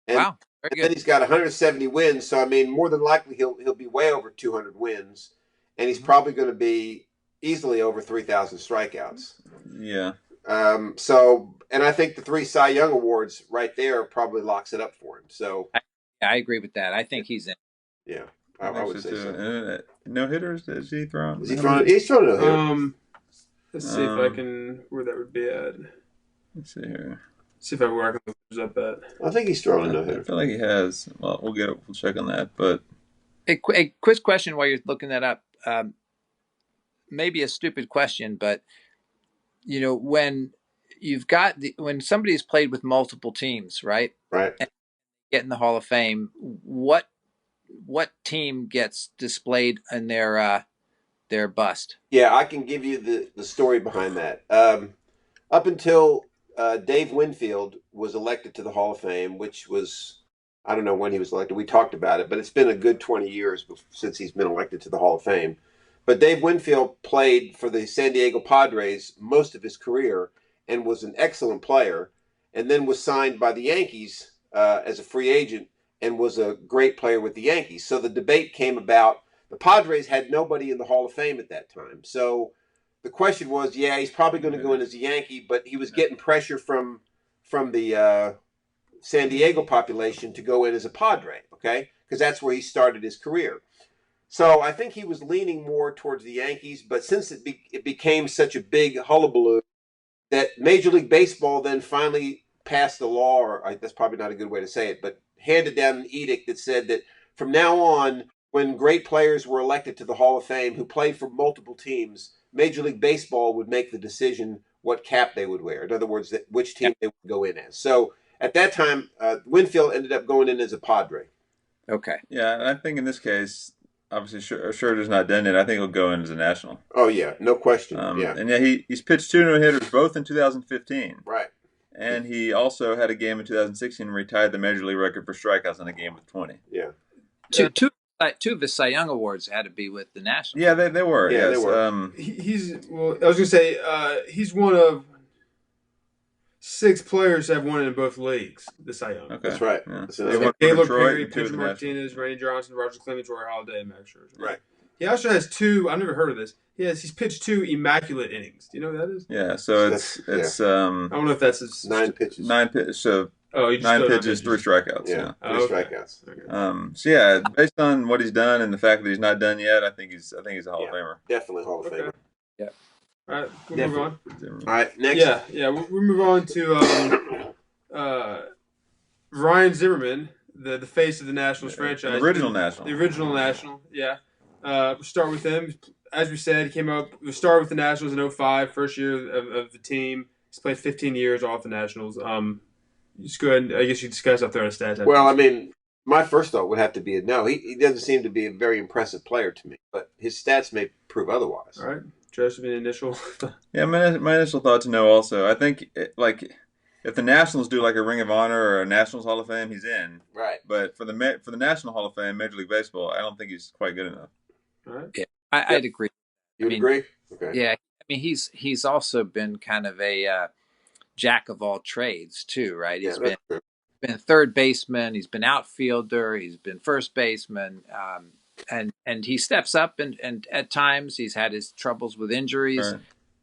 Wow. And Very then good. he's got 170 wins, so more than likely he'll be way over 200 wins, and he's probably going to be easily over 3,000 strikeouts. Yeah. And I think the 3 Cy Young awards right there probably locks it up for him. So I agree with that. I think he's in. yeah, I would say so. No hitters? Is he throwing? Is he throwing? He's throwing a hitter. Let's see if I can where that would be at. Let's see here. See if I can work those up at. I think he's throwing a no I hitter. feel like he has. Well, we'll check on that. But A quick question while you're looking that up. Maybe a stupid question, but when you've got when somebody's played with multiple teams, right? Right. And get in the Hall of Fame, what team gets displayed in their bust? Yeah, I can give you the story behind that. Up until Dave Winfield was elected to the Hall of Fame, which was, I don't know when he was elected. We talked about it, but it's been a good 20 years since he's been elected to the Hall of Fame. But Dave Winfield played for the San Diego Padres most of his career and was an excellent player, and then was signed by the Yankees as a free agent and was a great player with the Yankees. So the debate came about. The Padres had nobody in the Hall of Fame at that time. So the question was, he's probably going to go in as a Yankee, but he was getting pressure from the San Diego population to go in as a Padre, okay? Because that's where he started his career. So I think he was leaning more towards the Yankees, but since it became such a big hullabaloo that Major League Baseball then finally passed a law, or that's probably not a good way to say it, but handed down an edict that said that from now on, when great players were elected to the Hall of Fame who played for multiple teams, Major League Baseball would make the decision what cap they would wear. In other words, which team they would go in as. So at that time, Winfield ended up going in as a Padre. Okay. yeah, and I think in this case, obviously, Scherzer's not done it. I think he'll go in as a national. Oh, yeah, no question. And he's pitched 2 no-hitters both in 2015. Right. And he also had a game in 2016 where he tied the major league record for strikeouts in a game with 20. Yeah. Two of his Cy Young awards had to be with the Nationals. Yeah, they were. Yeah, yes. they were. I was going to say he's one of 6 players that have won in both leagues, the Cy Young. Okay. That's right. Yeah. That's They another- won for Gaylord Detroit Perry, and 2 of Pedro the Nationals. Martinez, Randy Johnson, Roger Clemens, Roy Halladay, and Max Scherzer. Right. He also has 2. I've never heard of this. He's pitched 2 immaculate innings. Do you know what that is? Yeah, so That's- it's I don't know if that's his 9 pitches. 9 pitches. So Oh, he just 9 threw out pitches, 3 strikeouts. Yeah. Yeah. 3 okay. strikeouts. Okay. So yeah, based on what he's done and the fact that he's not done yet, I think he's a Hall of Yeah. Famer. Definitely Hall of Okay. Famer. All right, we'll move on. All right, next. Yeah, we'll move on to Ryan Zimmerman, the face of the Nationals franchise. The original National. The original National, yeah. We'll start with him. As we said, he came up. We started with the Nationals in 2005, first year of the team. He's played 15 years off the Nationals. Just go ahead and, I guess you discuss up there on stats. Well, my first thought would have to be no. He doesn't seem to be a very impressive player to me, but his stats may prove otherwise. All right. Joseph, an initial. Yeah, my initial thoughts no. Also, I think if if the Nationals do like a Ring of Honor or a Nationals Hall of Fame, he's in. Right. But for the National Hall of Fame, Major League Baseball, I don't think he's quite good enough. All right. Yeah, I'd agree. You would agree? Okay. Yeah, I mean he's also been kind of a jack of all trades too, right? He's been third baseman, he's been outfielder, he's been first baseman, and he steps up and at times he's had his troubles with injuries.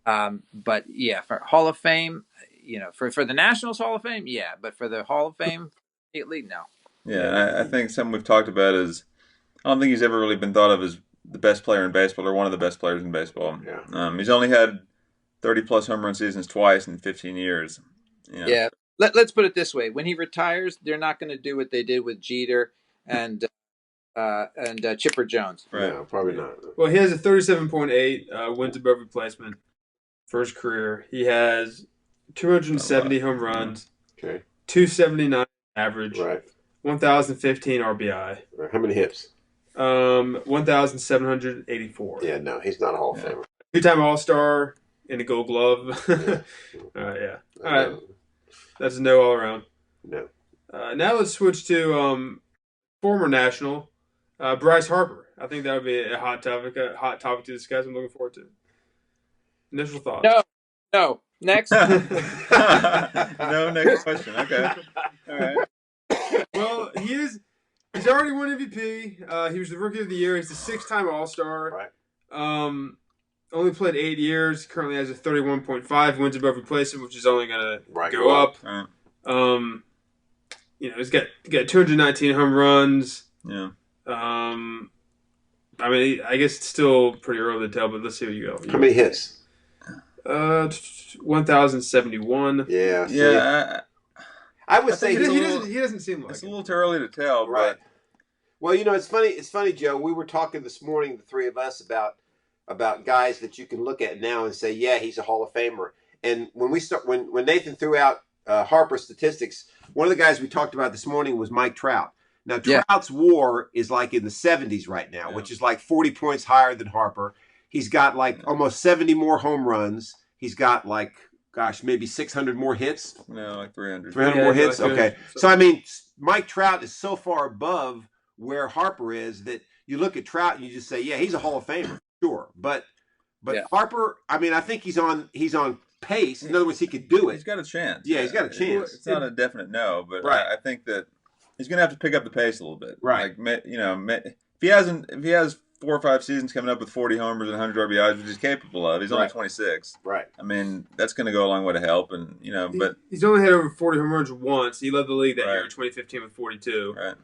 Right. But yeah, for Hall of Fame, for the Nationals Hall of Fame, yeah, but for the Hall of Fame, elite, no. Yeah, I think something we've talked about is I don't think he's ever really been thought of as the best player in baseball or one of the best players in baseball. Yeah. He's only had 30-plus home run seasons twice in 15 years. Yeah. Let's put it this way: when he retires, they're not going to do what they did with Jeter and Chipper Jones. Right. No, probably not. Well, he has a 37.8 wins above replacement for his career. He has 270 home runs. Okay. 279 average. Right. 1,015 RBI. Right. How many hits? 1,784. Yeah, no, he's not a Hall of Famer. Two-time All-Star in a Gold Glove. Yeah. All right. That's a no all around. No. Now let's switch to former National Bryce Harper. I think that would be a hot topic to discuss. I'm looking forward to it. Initial thoughts? No. Next. No, next question. Okay. All right. Well, he's already won MVP. He was the Rookie of the Year. He's a 6-time All-Star. Right. Only played 8 years. Currently has a 31.5 wins above replacement, which is only going to go up. Right. He's got 219 home runs. Yeah. I mean, I guess it's still pretty early to tell, but let's see what you go. How many hits? 1,071. Yeah. Yeah. I would say he doesn't seem like it's a little too early to tell, right. But well, it's funny. It's funny, Joe. We were talking this morning, the three of us, about guys that you can look at now and say, yeah, he's a Hall of Famer. And when Nathan threw out Harper's statistics, one of the guys we talked about this morning was Mike Trout. Now, Trout's WAR is like in the 70s right now, which is like 40 points higher than Harper. He's got like almost 70 more home runs. He's got like, maybe 600 more hits. No, like 300. 300 more hits? Okay. So, I mean, Mike Trout is so far above where Harper is that you look at Trout and you just say, yeah, he's a Hall of Famer, sure. But Harper, I mean, I think he's on pace. In other words, he could do it. He's got a chance. Yeah, he's got a chance. It's not a definite no, but right. I think that he's going to have to pick up the pace a little bit. Right. Like, if he has 4 or 5 seasons coming up with 40 homers and 100 RBIs, which he's capable of, he's only 26. Right. I mean, that's going to go a long way to help, and but he's only had over 40 home runs once. He led the league that year in 2015 with 42. Right.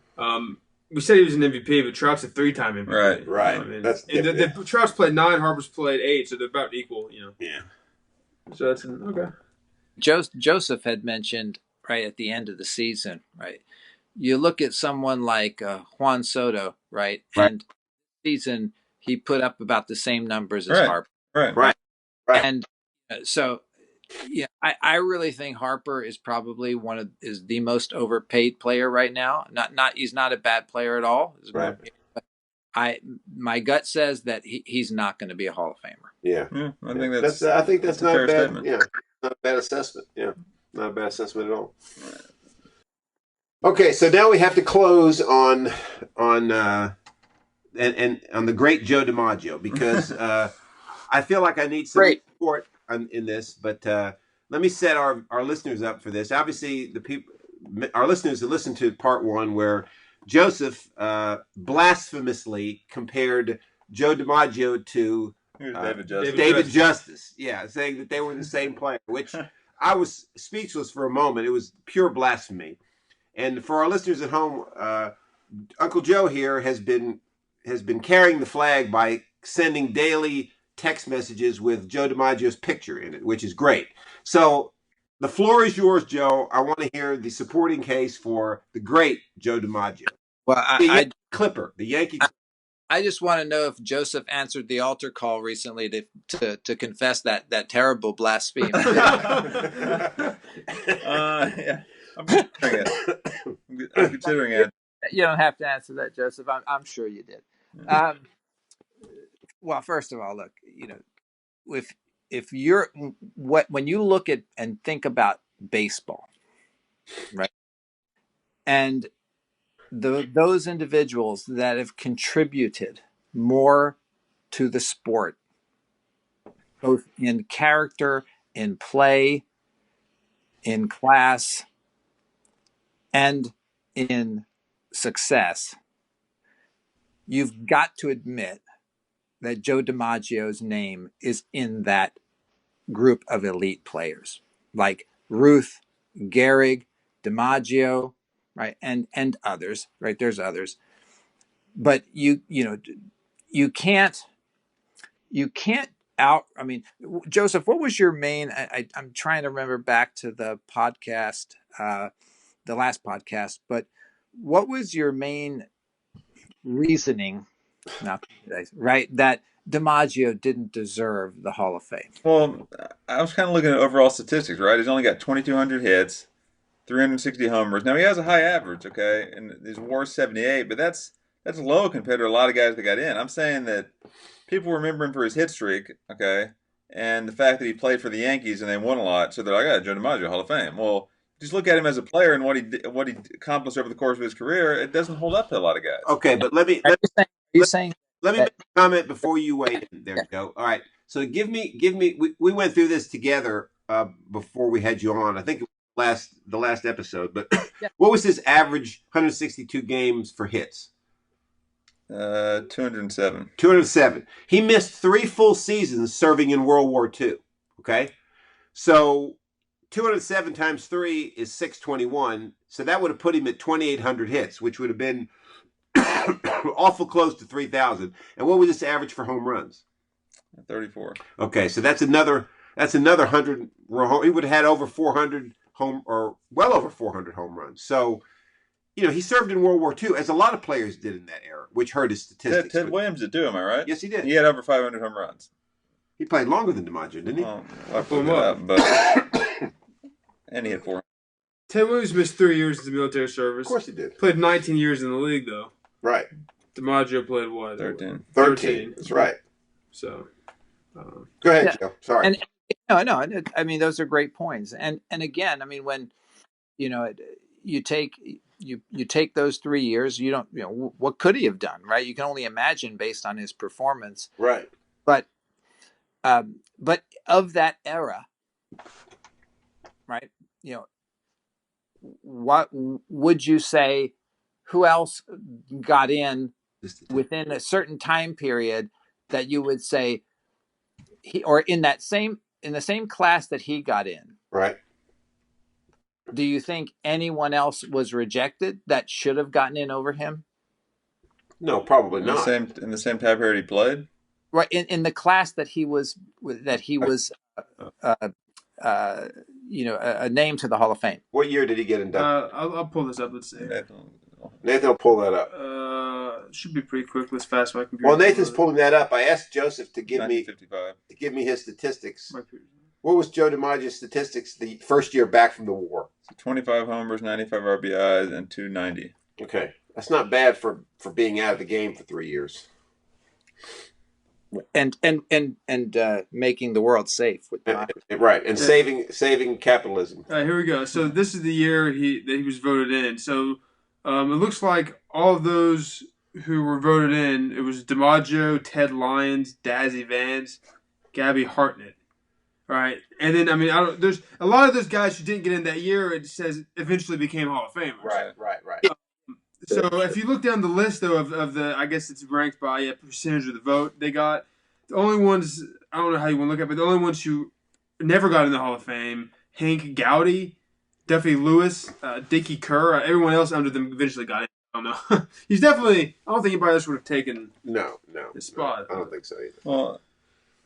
We said he was an MVP, but Trout's a 3-time MVP. Right. I mean, that's the Trout's played 9, Harper's played 8, so they're about equal. Yeah. So that's okay. Joseph had mentioned right at the end of the season, right? You look at someone like Juan Soto, right? And season he put up about the same numbers as Harper. Right. And so, yeah, I really think Harper is probably is the most overpaid player right now. He's not a bad player at all. Right. My gut says that he's not going to be a Hall of Famer. Yeah. I think that's not a fair a bad statement. Yeah, not a bad assessment. Yeah, not a bad assessment at all. Okay, so now we have to close on and on the great Joe DiMaggio because I feel like I need some support in this. But let me set our listeners up for this. Obviously, our listeners that listened to part 1 where Joseph blasphemously compared Joe DiMaggio to David Justice. Yeah, saying that they were the same player, which I was speechless for a moment. It was pure blasphemy. And for our listeners at home, Uncle Joe here has been carrying the flag by sending daily text messages with Joe DiMaggio's picture in it, which is great. So the floor is yours, Joe. I want to hear the supporting case for the great Joe DiMaggio. Well, the Yankee Clipper. I just want to know if Joseph answered the altar call recently to confess that terrible blasphemy. Yeah. I'm considering it. You don't have to answer that, Joseph. I'm sure you did. Well, first of all, look, if you're when you look at and think about baseball, right? And those individuals that have contributed more to the sport, both in character, in play, in class, and in success, you've got to admit that Joe DiMaggio's name is in that group of elite players, like Ruth, Gehrig, DiMaggio, right, and others, right? There's others, but you can't out. I mean, Joseph, what was your main? I'm trying to remember back to the podcast, the last podcast, but what was your main reasoning? Not right that DiMaggio didn't deserve the Hall of Fame. Well, I was kind of looking at overall statistics, right? He's only got 2,200 hits, 360 homers. Now he has a high average, okay, and his WAR is 78, but that's low compared to a lot of guys that got in. I'm saying that people remember him for his hit streak, okay, and the fact that he played for the Yankees and they won a lot, so they're like, "Oh, Joe DiMaggio, Hall of Fame." Well, just look at him as a player and what he accomplished over the course of his career. It doesn't hold up to a lot of guys. Okay, but let me Let make a comment before you weigh in there, Joe. All right. So give me. We went through this together before we had you on. I think it was the last episode. But what was his average 162 games for hits? 207. 207. He missed 3 full seasons serving in World War II. Okay, so 207 times 3 is 621. So that would have put him at 2,800 hits, which would have been awful close to 3,000. And what was his average for home runs? 34. Okay, so that's another 100. He would have had over 400 well over 400 home runs. So, he served in World War II, as a lot of players did in that era, which hurt his statistics. Ted Williams did too, am I right? Yes, he did. He had over 500 home runs. He played longer than DiMaggio, didn't he? Well, I put it up, but and he had 400. Ted Williams missed 3 years in the military service. Of course he did. Played 19 years in the league, though. Right. DiMaggio played what? 13. 13. That's right. So, go ahead, Joe. Sorry. And no. I mean, those are great points. And again, I mean, when you take those 3 years, you don't what could he have done, right? You can only imagine based on his performance, right? But of that era, right? What would you say? Who else got in within a certain time period that you would say or in the same class that he got in? Right. Do you think anyone else was rejected that should have gotten in over him? No, probably not. In the same time period he played? Right, in the class that he was a name to the Hall of Fame. What year did he get inducted? I'll pull this up. Let's see. Nathan will pull that up. Should be pretty quick. Let's fast my computer. While Nathan's pulling that up, I asked Joseph to give me his statistics. What was Joe DiMaggio's statistics the first year back from the war? 25 homers, 95 RBIs, and 290. Okay, that's not bad for being out of the game for 3 years. And making the world safe with democracy. Right, and saving capitalism. All right, here we go. So this is the year that he was voted in. So it looks like all of those who were voted in, it was DiMaggio, Ted Lyons, Dazzy Vance, Gabby Hartnett. Right, and then there's a lot of those guys who didn't get in that year. It says eventually became Hall of Famers. Right. So if you look down the list though of the, I guess it's ranked by percentage of the vote they got. The only ones, I don't know how you want to look at it, but the only ones who never got in the Hall of Fame: Hank Gowdy, Duffy Lewis, Dickie Kerr. Everyone else under them eventually got in. I don't know. He's definitely. I don't think anybody else would have taken his spot. I don't think so either. Well,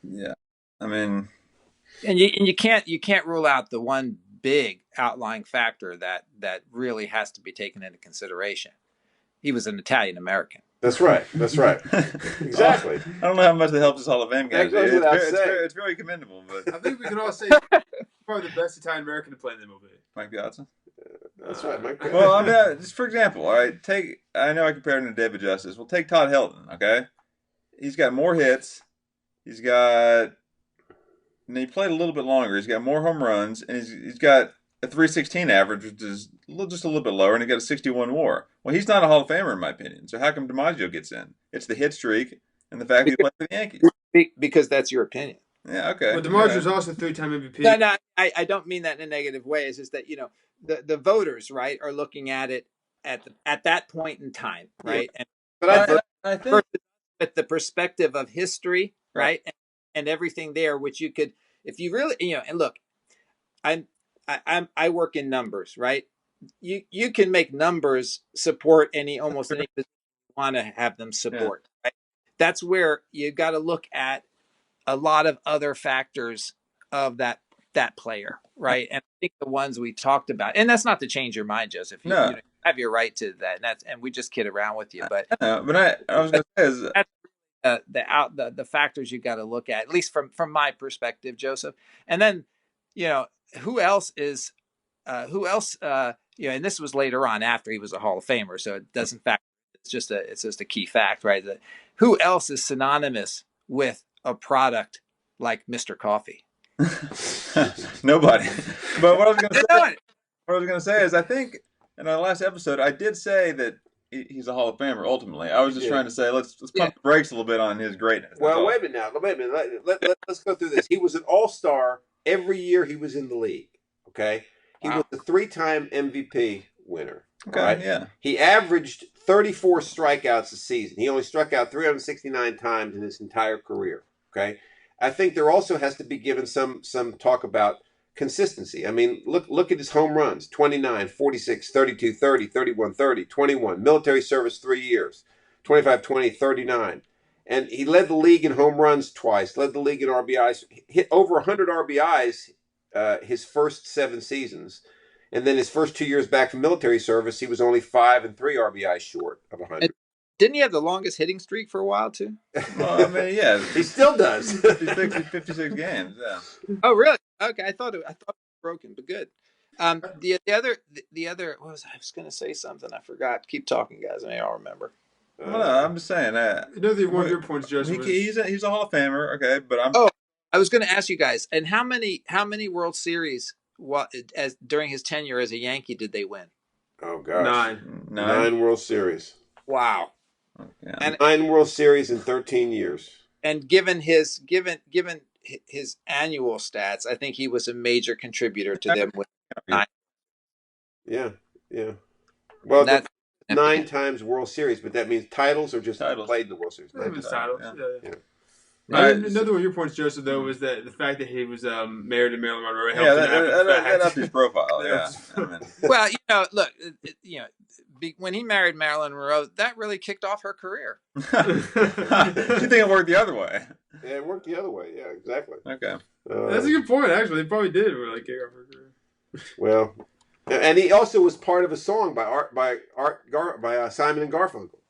yeah. I mean. And you can't rule out the one big outlying factor that really has to be taken into consideration. He was an Italian American. That's right. Exactly. I don't know how much that helps his Hall of Fame guys. It's very commendable, but I think we can all say probably the best Italian American to play in the movie. Mike Piazza. That's right, Mike. Well, I mean, just for example, all right. I know I compared him to David Justice. Well, take Todd Helton. Okay, he's got more hits. And he played a little bit longer. He's got more home runs, and he's got a 316 average, which is just a little bit lower, and he got a 61 WAR. Well, he's not a Hall of Famer in my opinion. So how come DiMaggio gets in? It's the hit streak and the fact that he played for the Yankees. Because that's your opinion. Yeah, okay. But DiMaggio's also 3-time MVP. No, I don't mean that in a negative way. It's just that the voters, right, are looking at it at that point in time, right? Yeah. And But I think with the perspective of history, right, and everything there, which you could, if you really, and look, I work in numbers, right? You can make numbers support almost any position you want to have them support, right? That's where you got to look at a lot of other factors of that player, right? And I think the ones we talked about, and that's not to change your mind, Joseph. You have your right to that, and we just kid around with you. But I was going to say is that's the factors you got to look at least from my perspective, Joseph. And then who else is and this was later on after he was a Hall of Famer, so it doesn't factor. It's just a key fact, right? That who else is synonymous with a product like Mr. Coffee? Nobody. But what I was going to say is I think in our last episode I did say that he's a Hall of Famer ultimately. I was just trying to say let's pump the brakes a little bit on his greatness. Well, wait a minute. Let's go through this. He was an all-star every year he was in the league. Okay, he was a 3-time MVP winner. Okay, right? Yeah. He averaged 34 strikeouts a season. He only struck out 369 times in his entire career. Okay, I think there also has to be given some talk about consistency. I mean, look at his home runs: 29, 46, 32, 30, 31, 30, 21. Military service 3 years: 25, 20, 39. And he led the league in home runs twice. Led the league in RBIs. Hit over 100 RBIs his first 7 seasons. And then his first 2 years back from military service, he was only 5 and 3 RBIs short of 100. Didn't he have the longest hitting streak for a while too? Well, I mean, yeah, he still does. 56 games. Yeah. Oh, really? Okay, I thought it was broken, but good. The other. What was I was going to say something? I forgot. Keep talking, guys. Maybe I'll remember. No, I'm just saying. Another one of your points, Joseph. He's a Hall of Famer. Okay, but I was going to ask you guys, and how many World Series during his tenure as a Yankee did they win? Oh gosh, 9 World Series. Wow. Yeah. And 9 World Series in 13 years. And given his annual stats, I think he was a major contributor to them with 9. Yeah. Well, that's 9 times World Series, but that means titles or just played in the World Series. Titles. Yeah. Right. Another one of your points, Joseph, though, was that the fact that he was married to Marilyn Monroe. That up his profile. Yeah. Well, look, when he married Marilyn Monroe, that really kicked off her career. You think it worked the other way? Yeah, it worked the other way. Yeah, exactly. Okay. That's a good point, actually. It probably did really kick off her career. Well, and he also was part of a song by Simon and Garfunkel.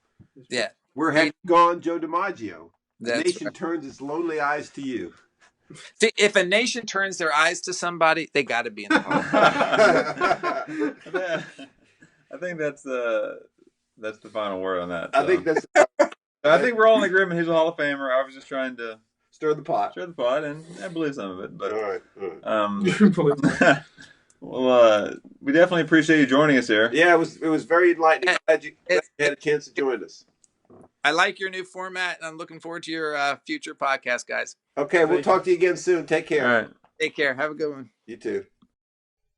Yeah. Where have you gone, Joe DiMaggio? The That's nation right. turns its lonely eyes to you. See, if a nation turns their eyes to somebody, they got to be in the Hall. I think that's the final word on that. I think that's. I think we're all in agreement. He's a Hall of Famer. I was just trying to stir the pot, and I believe some of it. But all right. Well, we definitely appreciate you joining us here. Yeah, it was very enlightening. Glad you had a chance to join us. I like your new format, and I'm looking forward to your future podcast, guys. Okay, we'll talk to you again soon. Take care. All right. Take care. Have a good one. You too.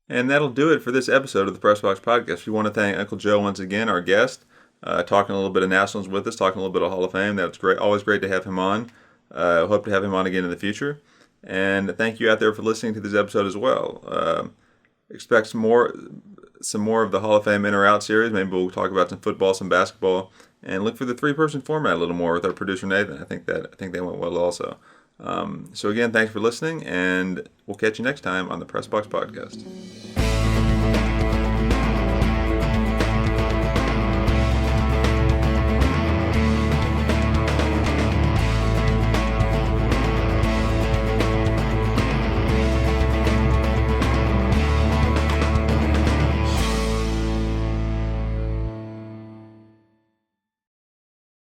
And that'll do it for this episode of the Press Box Podcast. We want to thank Uncle Joe once again, our guest, talking a little bit of Nationals with us, talking a little bit of Hall of Fame. That's great. Always great to have him on. Hope to have him on again in the future. And thank you out there for listening to this episode as well. Expect some more of the Hall of Fame In or Out series. Maybe we'll talk about some football, some basketball, and look for the 3-person format a little more with our producer Nathan. I think that went well also. So again, thanks for listening, and we'll catch you next time on the Press Box Podcast.